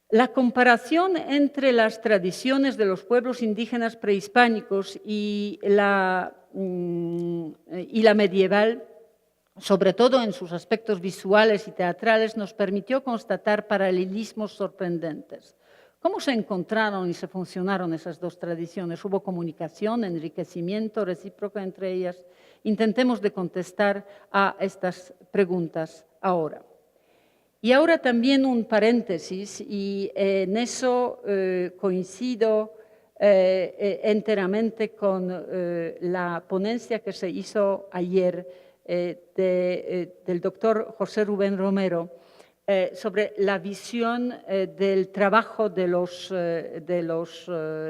La comparación entre las tradiciones de los pueblos indígenas prehispánicos y la medieval, sobre todo en sus aspectos visuales y teatrales, nos permitió constatar paralelismos sorprendentes. ¿Cómo se encontraron y se funcionaron esas dos tradiciones? ¿Hubo comunicación, enriquecimiento recíproco entre ellas? Intentemos de contestar a estas preguntas ahora. Y ahora también un paréntesis, y en eso coincido enteramente con la ponencia que se hizo ayer del doctor José Rubén Romero sobre la visión del trabajo de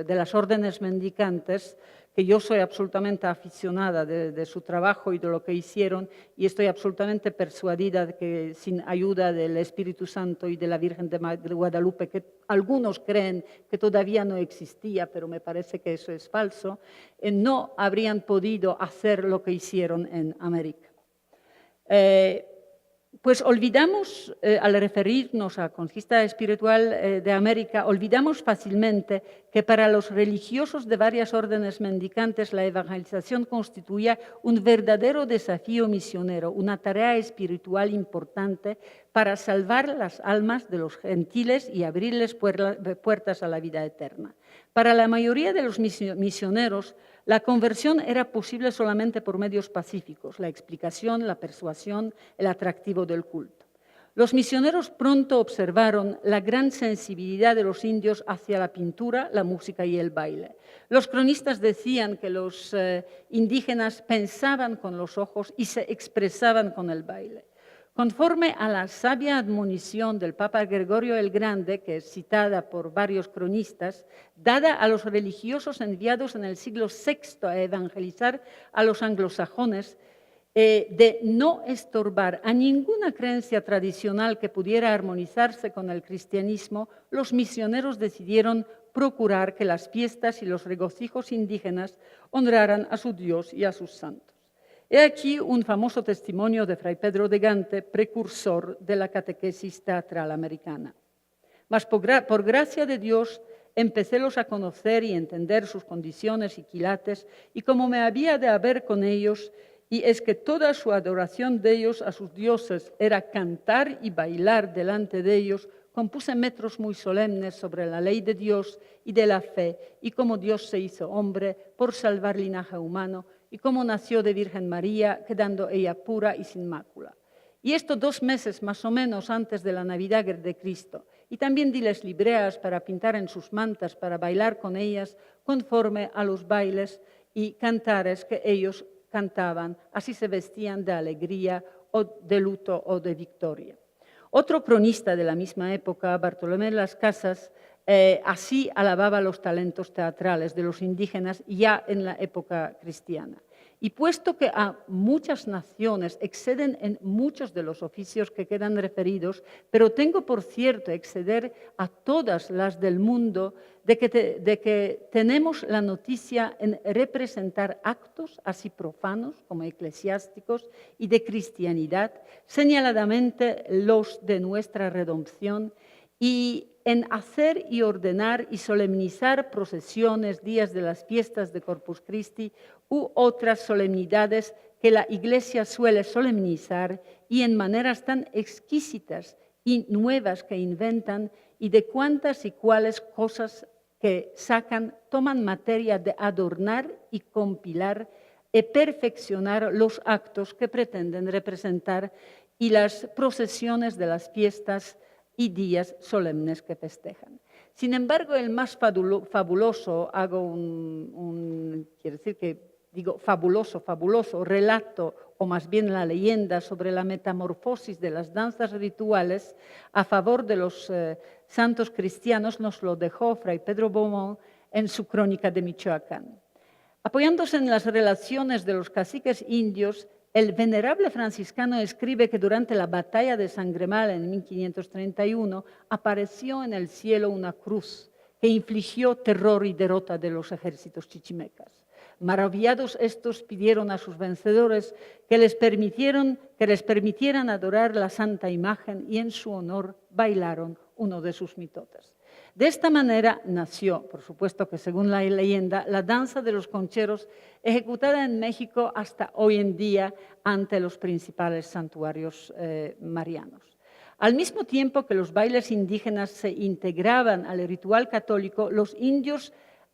las órdenes mendicantes, que yo soy absolutamente aficionada de su trabajo y de lo que hicieron, y estoy absolutamente persuadida de que sin ayuda del Espíritu Santo y de la Virgen de Guadalupe, que algunos creen que todavía no existía, pero me parece que eso es falso, no habrían podido hacer lo que hicieron en América. Pues olvidamos, al referirnos a la conquista espiritual de América, olvidamos fácilmente que para los religiosos de varias órdenes mendicantes la evangelización constituía un verdadero desafío misionero, una tarea espiritual importante para salvar las almas de los gentiles y abrirles puertas a la vida eterna. Para la mayoría de los misioneros, la conversión era posible solamente por medios pacíficos, la explicación, la persuasión, el atractivo del culto. Los misioneros pronto observaron la gran sensibilidad de los indios hacia la pintura, la música y el baile. Los cronistas decían que los indígenas pensaban con los ojos y se expresaban con el baile. Conforme a la sabia admonición del Papa Gregorio el Grande, que es citada por varios cronistas, dada a los religiosos enviados en el siglo VI a evangelizar a los anglosajones, de no estorbar a ninguna creencia tradicional que pudiera armonizarse con el cristianismo, los misioneros decidieron procurar que las fiestas y los regocijos indígenas honraran a su Dios y a sus santos. He aquí un famoso testimonio de Fray Pedro de Gante, precursor de la catequesis teatral americana. Mas por gracia de Dios empecélos a conocer y entender sus condiciones y quilates, y como me había de haber con ellos, y es que toda su adoración de ellos a sus dioses era cantar y bailar delante de ellos, compuse metros muy solemnes sobre la ley de Dios y de la fe, y cómo Dios se hizo hombre por salvar linaje humano, y cómo nació de Virgen María, quedando ella pura y sin mácula. Y esto 2 meses más o menos antes de la Navidad de Cristo. Y también diles libreas para pintar en sus mantas, para bailar con ellas, conforme a los bailes y cantares que ellos cantaban. Así se vestían de alegría o de luto o de victoria. Otro cronista de la misma época, Bartolomé de las Casas, así alababa los talentos teatrales de los indígenas ya en la época cristiana. Y puesto que a muchas naciones exceden en muchos de los oficios que quedan referidos, pero tengo por cierto exceder a todas las del mundo de que tenemos la noticia en representar actos así profanos como eclesiásticos y de cristianidad, señaladamente los de nuestra redención, y en hacer y ordenar y solemnizar procesiones, días de las fiestas de Corpus Christi u otras solemnidades que la Iglesia suele solemnizar y en maneras tan exquisitas y nuevas que inventan y de cuantas y cuáles cosas que sacan, toman materia de adornar y compilar y perfeccionar los actos que pretenden representar y las procesiones de las fiestas y días solemnes que festejan. Sin embargo, el más fabuloso, quiere decir que digo fabuloso relato, o más bien la leyenda sobre la metamorfosis de las danzas rituales a favor de los santos cristianos, nos lo dejó Fray Pedro Beaumont en su Crónica de Michoacán. Apoyándose en las relaciones de los caciques indios, el venerable franciscano escribe que durante la batalla de Sangremal en 1531 apareció en el cielo una cruz que infligió terror y derrota de los ejércitos chichimecas. Maravillados estos pidieron a sus vencedores que les permitieran adorar la santa imagen y en su honor bailaron uno de sus mitotes. De esta manera nació, por supuesto que según la leyenda, la danza de los concheros ejecutada en México hasta hoy en día ante los principales santuarios marianos. Al mismo tiempo que los bailes indígenas se integraban al ritual católico, los indios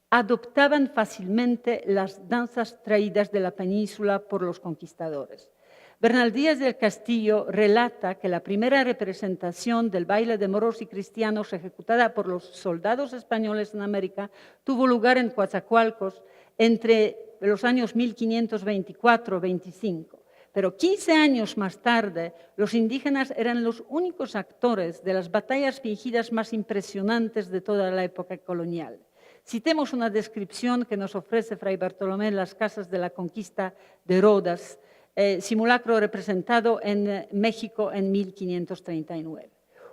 adoptaban fácilmente las danzas traídas de la península por los conquistadores. Bernal Díaz del Castillo relata que la primera representación del baile de moros y cristianos ejecutada por los soldados españoles en América tuvo lugar en Coatzacoalcos entre los años 1524-25. Pero 15 años más tarde, los indígenas eran los únicos actores de las batallas fingidas más impresionantes de toda la época colonial. Citemos una descripción que nos ofrece Fray Bartolomé en las casas de la conquista de Rodas, simulacro representado en México en 1539.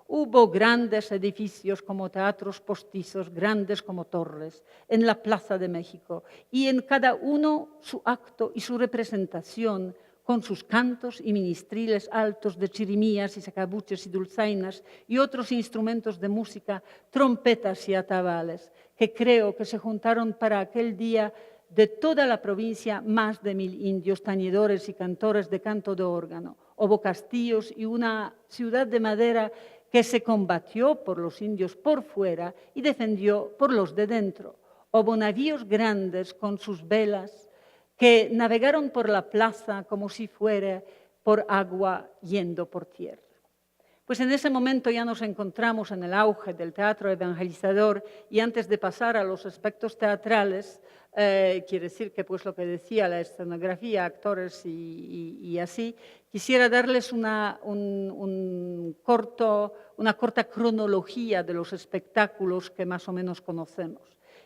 Hubo grandes edificios como teatros postizos, grandes como torres, en la Plaza de México, y en cada uno su acto y su representación, con sus cantos y ministriles altos de chirimías y sacabuches y dulzainas y otros instrumentos de música, trompetas y atabales, que creo que se juntaron para aquel día de toda la provincia más de 1000 indios, tañedores y cantores de canto de órgano. Hubo castillos y una ciudad de madera que se combatió por los indios por fuera y defendió por los de dentro. Hubo navíos grandes con sus velas que navegaron por la plaza como si fuera por agua yendo por tierra. Pues en ese momento ya nos encontramos en el auge del teatro evangelizador y antes de pasar a los aspectos teatrales, quiere decir que pues lo que decía la escenografía, actores y así, quisiera darles una corta cronología de los espectáculos que más o menos conocemos.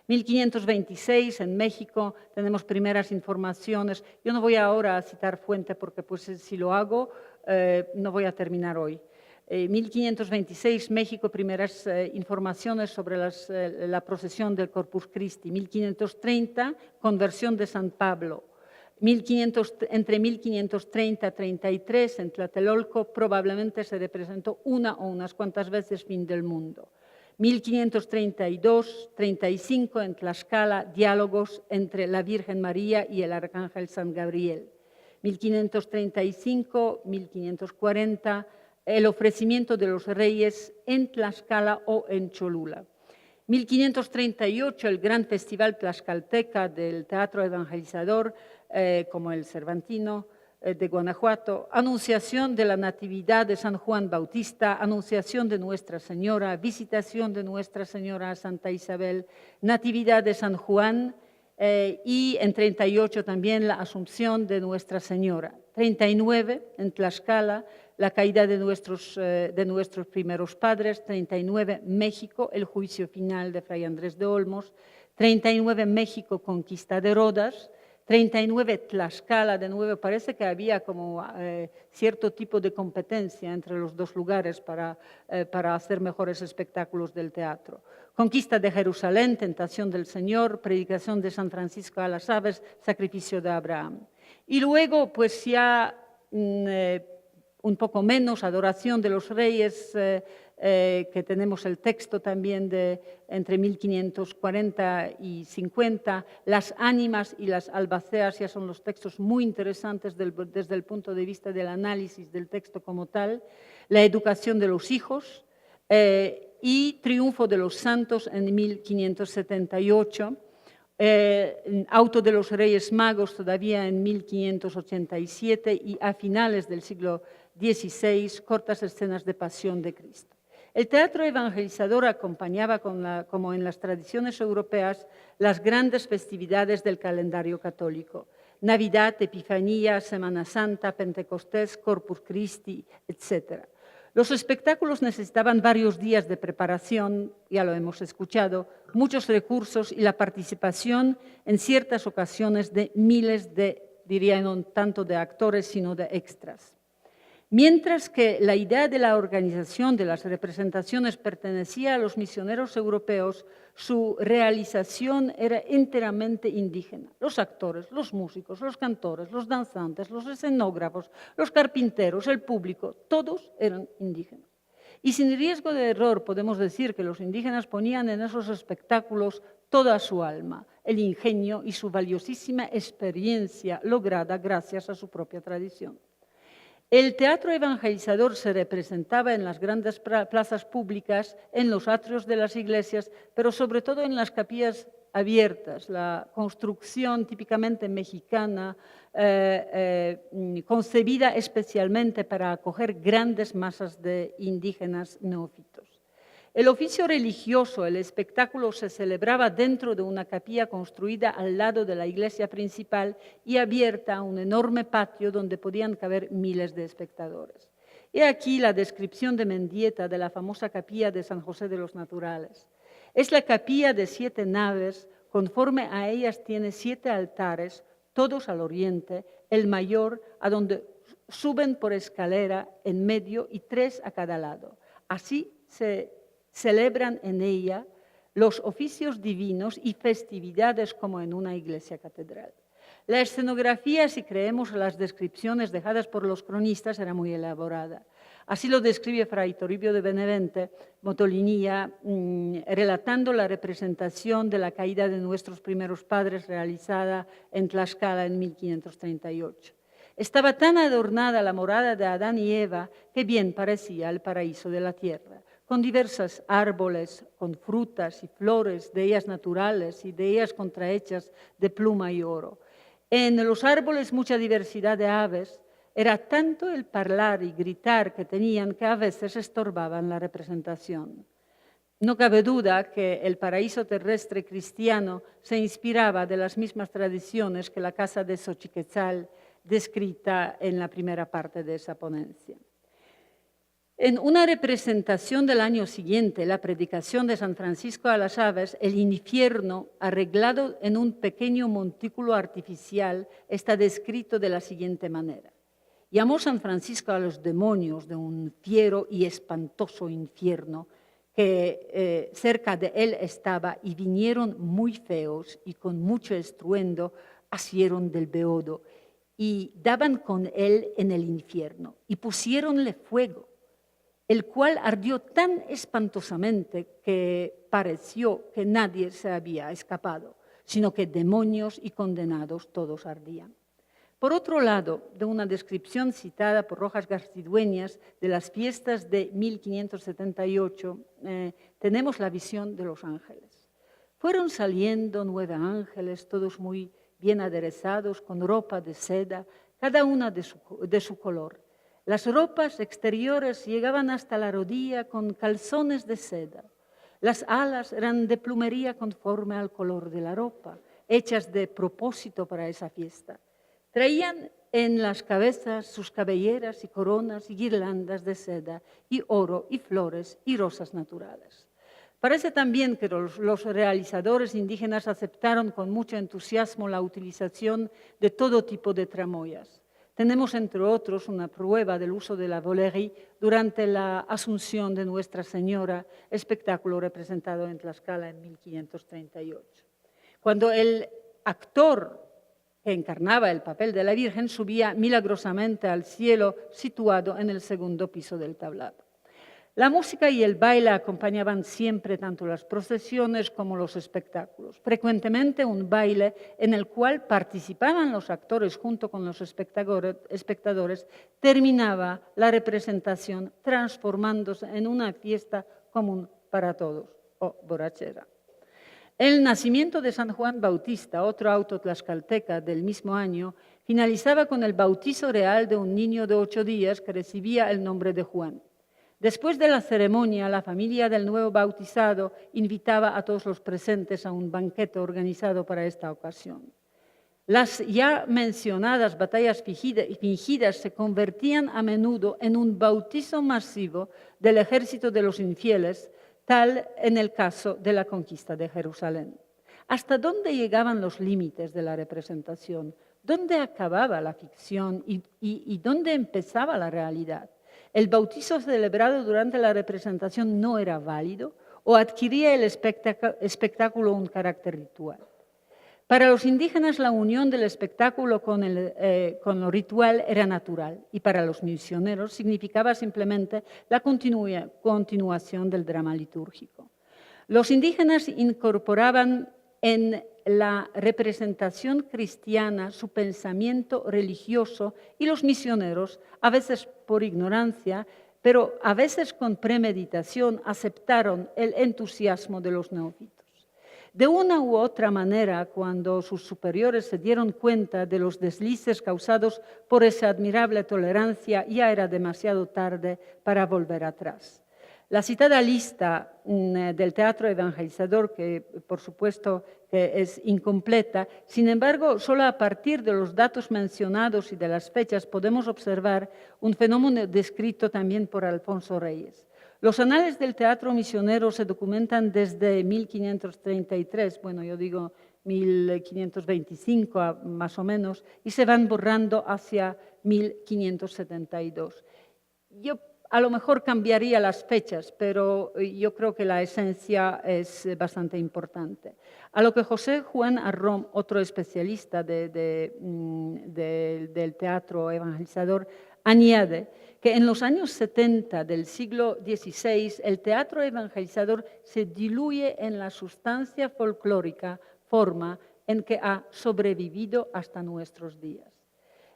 1526 en México tenemos primeras informaciones. Yo no voy ahora a citar fuente porque pues si lo hago no voy a terminar hoy. 1526, México, primeras informaciones sobre la procesión del Corpus Christi. 1530, conversión de San Pablo. Entre 1530 y 33, en Tlatelolco, probablemente se representó una o unas cuantas veces fin del mundo. 1532-35, en Tlaxcala, diálogos entre la Virgen María y el Arcángel San Gabriel. 1535-1540, el ofrecimiento de los reyes en Tlaxcala o en Cholula. 1538, el gran festival tlaxcalteca del teatro evangelizador, como el Cervantino de Guanajuato, anunciación de la Natividad de San Juan Bautista, anunciación de Nuestra Señora, visitación de Nuestra Señora a Santa Isabel, Natividad de San Juan, y en 38 también la Asunción de Nuestra Señora. 39, en Tlaxcala, la caída de nuestros primeros padres. 39, México, el juicio final de Fray Andrés de Olmos. 39, México, conquista de Rodas. 39, Tlaxcala, de nuevo, parece que había como cierto tipo de competencia entre los dos lugares para hacer mejores espectáculos del teatro. Conquista de Jerusalén, tentación del Señor, predicación de San Francisco a las aves, sacrificio de Abraham. Y luego, pues ya un poco menos, adoración de los reyes que tenemos el texto también de entre 1540 y 50, las ánimas y las albaceas ya son los textos muy interesantes desde el punto de vista del análisis del texto como tal, la educación de los hijos y triunfo de los santos en 1578, auto de los Reyes Magos todavía en 1587 y a finales del siglo XVI, cortas escenas de pasión de Cristo. El teatro evangelizador acompañaba, como en las tradiciones europeas, las grandes festividades del calendario católico: Navidad, Epifanía, Semana Santa, Pentecostés, Corpus Christi, etc. Los espectáculos necesitaban varios días de preparación, ya lo hemos escuchado, muchos recursos y la participación en ciertas ocasiones de miles de, diría no tanto de actores, sino de extras. Mientras que la idea de la organización de las representaciones pertenecía a los misioneros europeos, su realización era enteramente indígena. Los actores, los músicos, los cantores, los danzantes, los escenógrafos, los carpinteros, el público, todos eran indígenas. Y sin riesgo de error podemos decir que los indígenas ponían en esos espectáculos toda su alma, el ingenio y su valiosísima experiencia lograda gracias a su propia tradición. El teatro evangelizador se representaba en las grandes plazas públicas, en los atrios de las iglesias, pero sobre todo en las capillas abiertas, la construcción típicamente mexicana, concebida especialmente para acoger grandes masas de indígenas neófitos. El oficio religioso, el espectáculo, se celebraba dentro de una capilla construida al lado de la iglesia principal y abierta a un enorme patio donde podían caber miles de espectadores. He aquí la descripción de Mendieta de la famosa capilla de San José de los Naturales. Es la capilla de 7 naves, conforme a ellas tiene 7 altares, todos al oriente, el mayor a donde suben por escalera en medio y 3 a cada lado. Así se celebran en ella los oficios divinos y festividades como en una iglesia catedral. La escenografía, si creemos las descripciones dejadas por los cronistas, era muy elaborada. Así lo describe Fray Toribio de Benevente, Motolinía, relatando la representación de la caída de nuestros primeros padres realizada en Tlaxcala en 1538. Estaba tan adornada la morada de Adán y Eva que bien parecía el paraíso de la tierra, con diversos árboles, con frutas y flores, de ellas naturales y de ellas contrahechas de pluma y oro. En los árboles mucha diversidad de aves. Era tanto el parlar y gritar que tenían que a veces estorbaban la representación. No cabe duda que el paraíso terrestre cristiano se inspiraba de las mismas tradiciones que la casa de Xochiquetzal, descrita en la primera parte de esa ponencia. En una representación del año siguiente, la predicación de San Francisco a las aves, el infierno, arreglado en un pequeño montículo artificial, está descrito de la siguiente manera. Llamó San Francisco a los demonios de un fiero y espantoso infierno que cerca de él estaba, y vinieron muy feos y con mucho estruendo asieron del beodo y daban con él en el infierno y pusiéronle fuego, el cual ardió tan espantosamente que pareció que nadie se había escapado, sino que demonios y condenados todos ardían. Por otro lado, de una descripción citada por Rojas Garcidueñas de las fiestas de 1578, tenemos la visión de los ángeles. Fueron saliendo 9 ángeles, todos muy bien aderezados, con ropa de seda, cada una de su color. Las ropas exteriores llegaban hasta la rodilla con calzones de seda. Las alas eran de plumería conforme al color de la ropa, hechas de propósito para esa fiesta. Traían en las cabezas sus cabelleras y coronas y guirlandas de seda y oro y flores y rosas naturales. Parece también que los realizadores indígenas aceptaron con mucho entusiasmo la utilización de todo tipo de tramoyas. Tenemos, entre otros, una prueba del uso de la volerie durante la Asunción de Nuestra Señora, espectáculo representado en Tlaxcala en 1538. Cuando el actor que encarnaba el papel de la Virgen subía milagrosamente al cielo situado en el segundo piso del tablado. La música y el baile acompañaban siempre tanto las procesiones como los espectáculos. Frecuentemente un baile en el cual participaban los actores junto con los espectadores terminaba la representación transformándose en una fiesta común para todos, o borrachera. El nacimiento de San Juan Bautista, otro auto tlaxcalteca del mismo año, finalizaba con el bautizo real de un niño de 8 días que recibía el nombre de Juan. Después de la ceremonia, la familia del nuevo bautizado invitaba a todos los presentes a un banquete organizado para esta ocasión. Las ya mencionadas batallas fingidas se convertían a menudo en un bautizo masivo del ejército de los infieles, tal en el caso de la conquista de Jerusalén. ¿Hasta dónde llegaban los límites de la representación? ¿Dónde acababa la ficción y dónde empezaba la realidad? ¿El bautizo celebrado durante la representación no era válido o adquiría el espectáculo un carácter ritual? Para los indígenas la unión del espectáculo con lo ritual era natural y para los misioneros significaba simplemente la continuación del drama litúrgico. Los indígenas incorporaban en la representación cristiana su pensamiento religioso y los misioneros, a veces por ignorancia, pero a veces con premeditación, aceptaron el entusiasmo de los neófitos. De una u otra manera, cuando sus superiores se dieron cuenta de los deslices causados por esa admirable tolerancia, ya era demasiado tarde para volver atrás. La citada lista del Teatro Evangelizador, que por supuesto que es incompleta, sin embargo, solo a partir de los datos mencionados y de las fechas podemos observar un fenómeno descrito también por Alfonso Reyes. Los anales del teatro misionero se documentan desde 1533, bueno, yo digo 1525 más o menos, y se van borrando hacia 1572. Yo a lo mejor cambiaría las fechas, pero yo creo que la esencia es bastante importante. A lo que José Juan Arrom, otro especialista del teatro evangelizador, añade que en los años 70 del siglo XVI el teatro evangelizador se diluye en la sustancia folclórica, forma en que ha sobrevivido hasta nuestros días.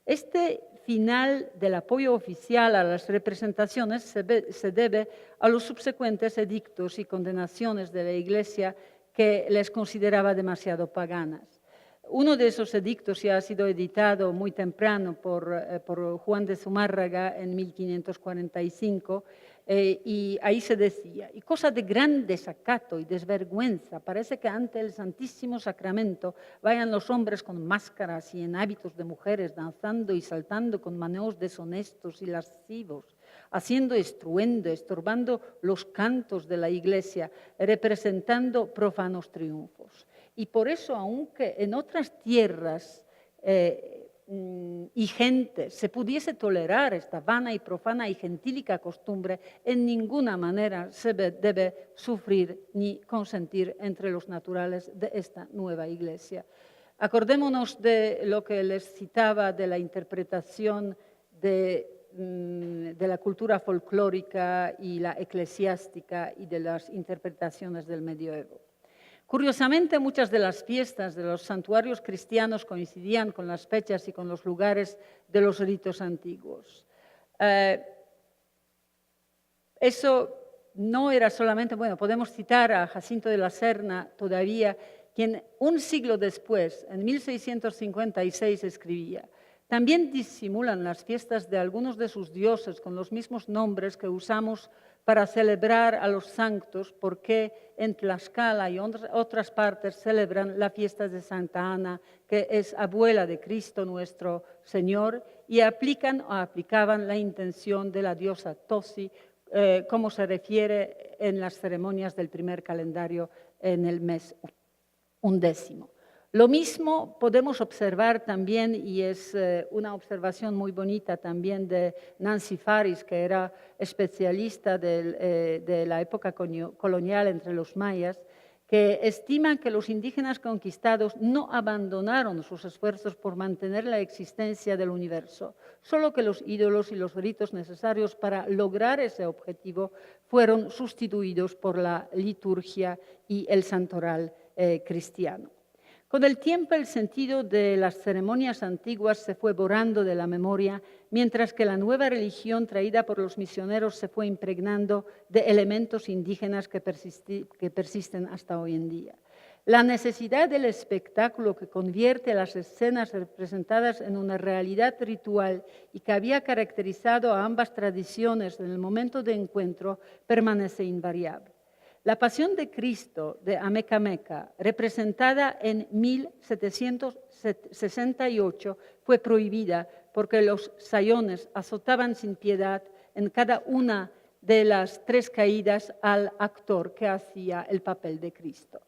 Este final del apoyo oficial a las representaciones se debe a los subsecuentes edictos y condenaciones de la Iglesia que les consideraba demasiado paganas. Uno de esos edictos ya ha sido editado muy temprano por Juan de Zumárraga en 1545 y ahí se decía, y cosa de gran desacato y desvergüenza, parece que ante el Santísimo Sacramento vayan los hombres con máscaras y en hábitos de mujeres, danzando y saltando con maneos deshonestos y lascivos, haciendo estruendo, estorbando los cantos de la Iglesia, representando profanos triunfos. Y por eso, aunque en otras tierras y gentes se pudiese tolerar esta vana y profana y gentílica costumbre, en ninguna manera se debe sufrir ni consentir entre los naturales de esta nueva Iglesia. Acordémonos de lo que les citaba de la interpretación de la cultura folclórica y la eclesiástica y de las interpretaciones del medioevo. Curiosamente, muchas de las fiestas de los santuarios cristianos coincidían con las fechas y con los lugares de los ritos antiguos. Eso no era solamente, bueno, podemos citar a Jacinto de la Serna todavía, quien un siglo después, en 1656, escribía: también disimulan las fiestas de algunos de sus dioses con los mismos nombres que usamos para celebrar a los santos, porque en Tlaxcala y otras partes celebran la fiesta de Santa Ana, que es abuela de Cristo nuestro Señor, y aplican o aplicaban la intención de la diosa Tosi, como se refiere en las ceremonias del primer calendario en el mes 11. Lo mismo podemos observar también, y es una observación muy bonita también de Nancy Faris, que era especialista de la época colonial entre los mayas, que estiman que los indígenas conquistados no abandonaron sus esfuerzos por mantener la existencia del universo, solo que los ídolos y los ritos necesarios para lograr ese objetivo fueron sustituidos por la liturgia y el santoral cristiano. Con el tiempo, el sentido de las ceremonias antiguas se fue borrando de la memoria, mientras que la nueva religión traída por los misioneros se fue impregnando de elementos indígenas que persisten hasta hoy en día. La necesidad del espectáculo que convierte las escenas representadas en una realidad ritual y que había caracterizado a ambas tradiciones en el momento de encuentro permanece invariable. La Pasión de Cristo de Amecameca, representada en 1768, fue prohibida porque los sayones azotaban sin piedad en cada una de las 3 caídas al actor que hacía el papel de Cristo.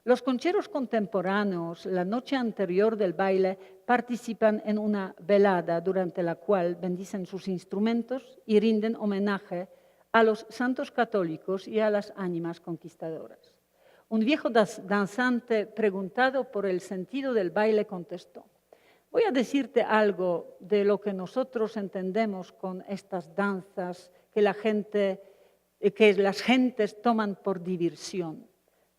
Los concheros contemporáneos, la noche anterior del baile, participan en una velada durante la cual bendicen sus instrumentos y rinden homenaje a los santos católicos y a las ánimas conquistadoras. Un viejo danzante, preguntado por el sentido del baile, contestó: voy a decirte algo de lo que nosotros entendemos con estas danzas que las gentes toman por diversión.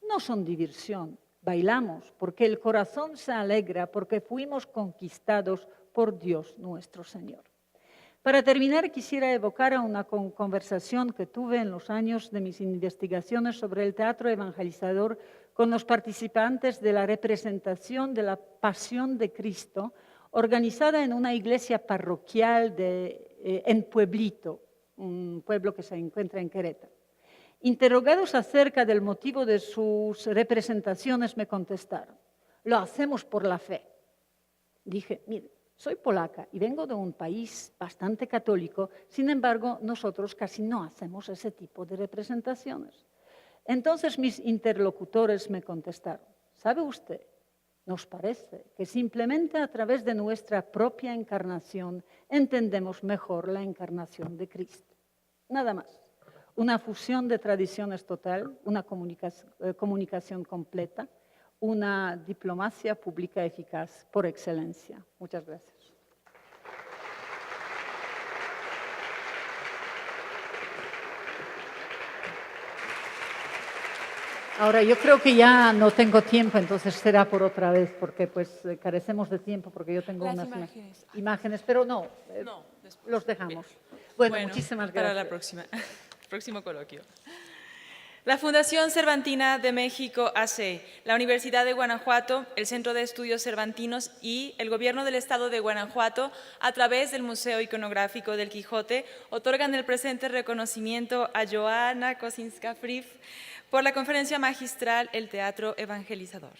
No son diversión, bailamos porque el corazón se alegra, porque fuimos conquistados por Dios nuestro Señor. Para terminar, quisiera evocar una conversación que tuve en los años de mis investigaciones sobre el teatro evangelizador con los participantes de la representación de la Pasión de Cristo, organizada en una iglesia parroquial en Pueblito, un pueblo que se encuentra en Querétaro. Interrogados acerca del motivo de sus representaciones, me contestaron: lo hacemos por la fe. Dije: mire, soy polaca y vengo de un país bastante católico, sin embargo, nosotros casi no hacemos ese tipo de representaciones. Entonces mis interlocutores me contestaron: ¿sabe usted? Nos parece que simplemente a través de nuestra propia encarnación entendemos mejor la encarnación de Cristo. Nada más. Una fusión de tradiciones total, una comunicación completa, una diplomacia pública eficaz por excelencia. Muchas gracias. Ahora, yo creo que ya no tengo tiempo, entonces será por otra vez, porque pues carecemos de tiempo, porque yo tengo unas imágenes, pero no, los dejamos. Bueno, muchísimas gracias. Para la próxima, próximo coloquio. La Fundación Cervantina de México AC, la Universidad de Guanajuato, el Centro de Estudios Cervantinos y el Gobierno del Estado de Guanajuato, a través del Museo Iconográfico del Quijote, otorgan el presente reconocimiento a Joanna Kosinska-Frith por la conferencia magistral El Teatro Evangelizador.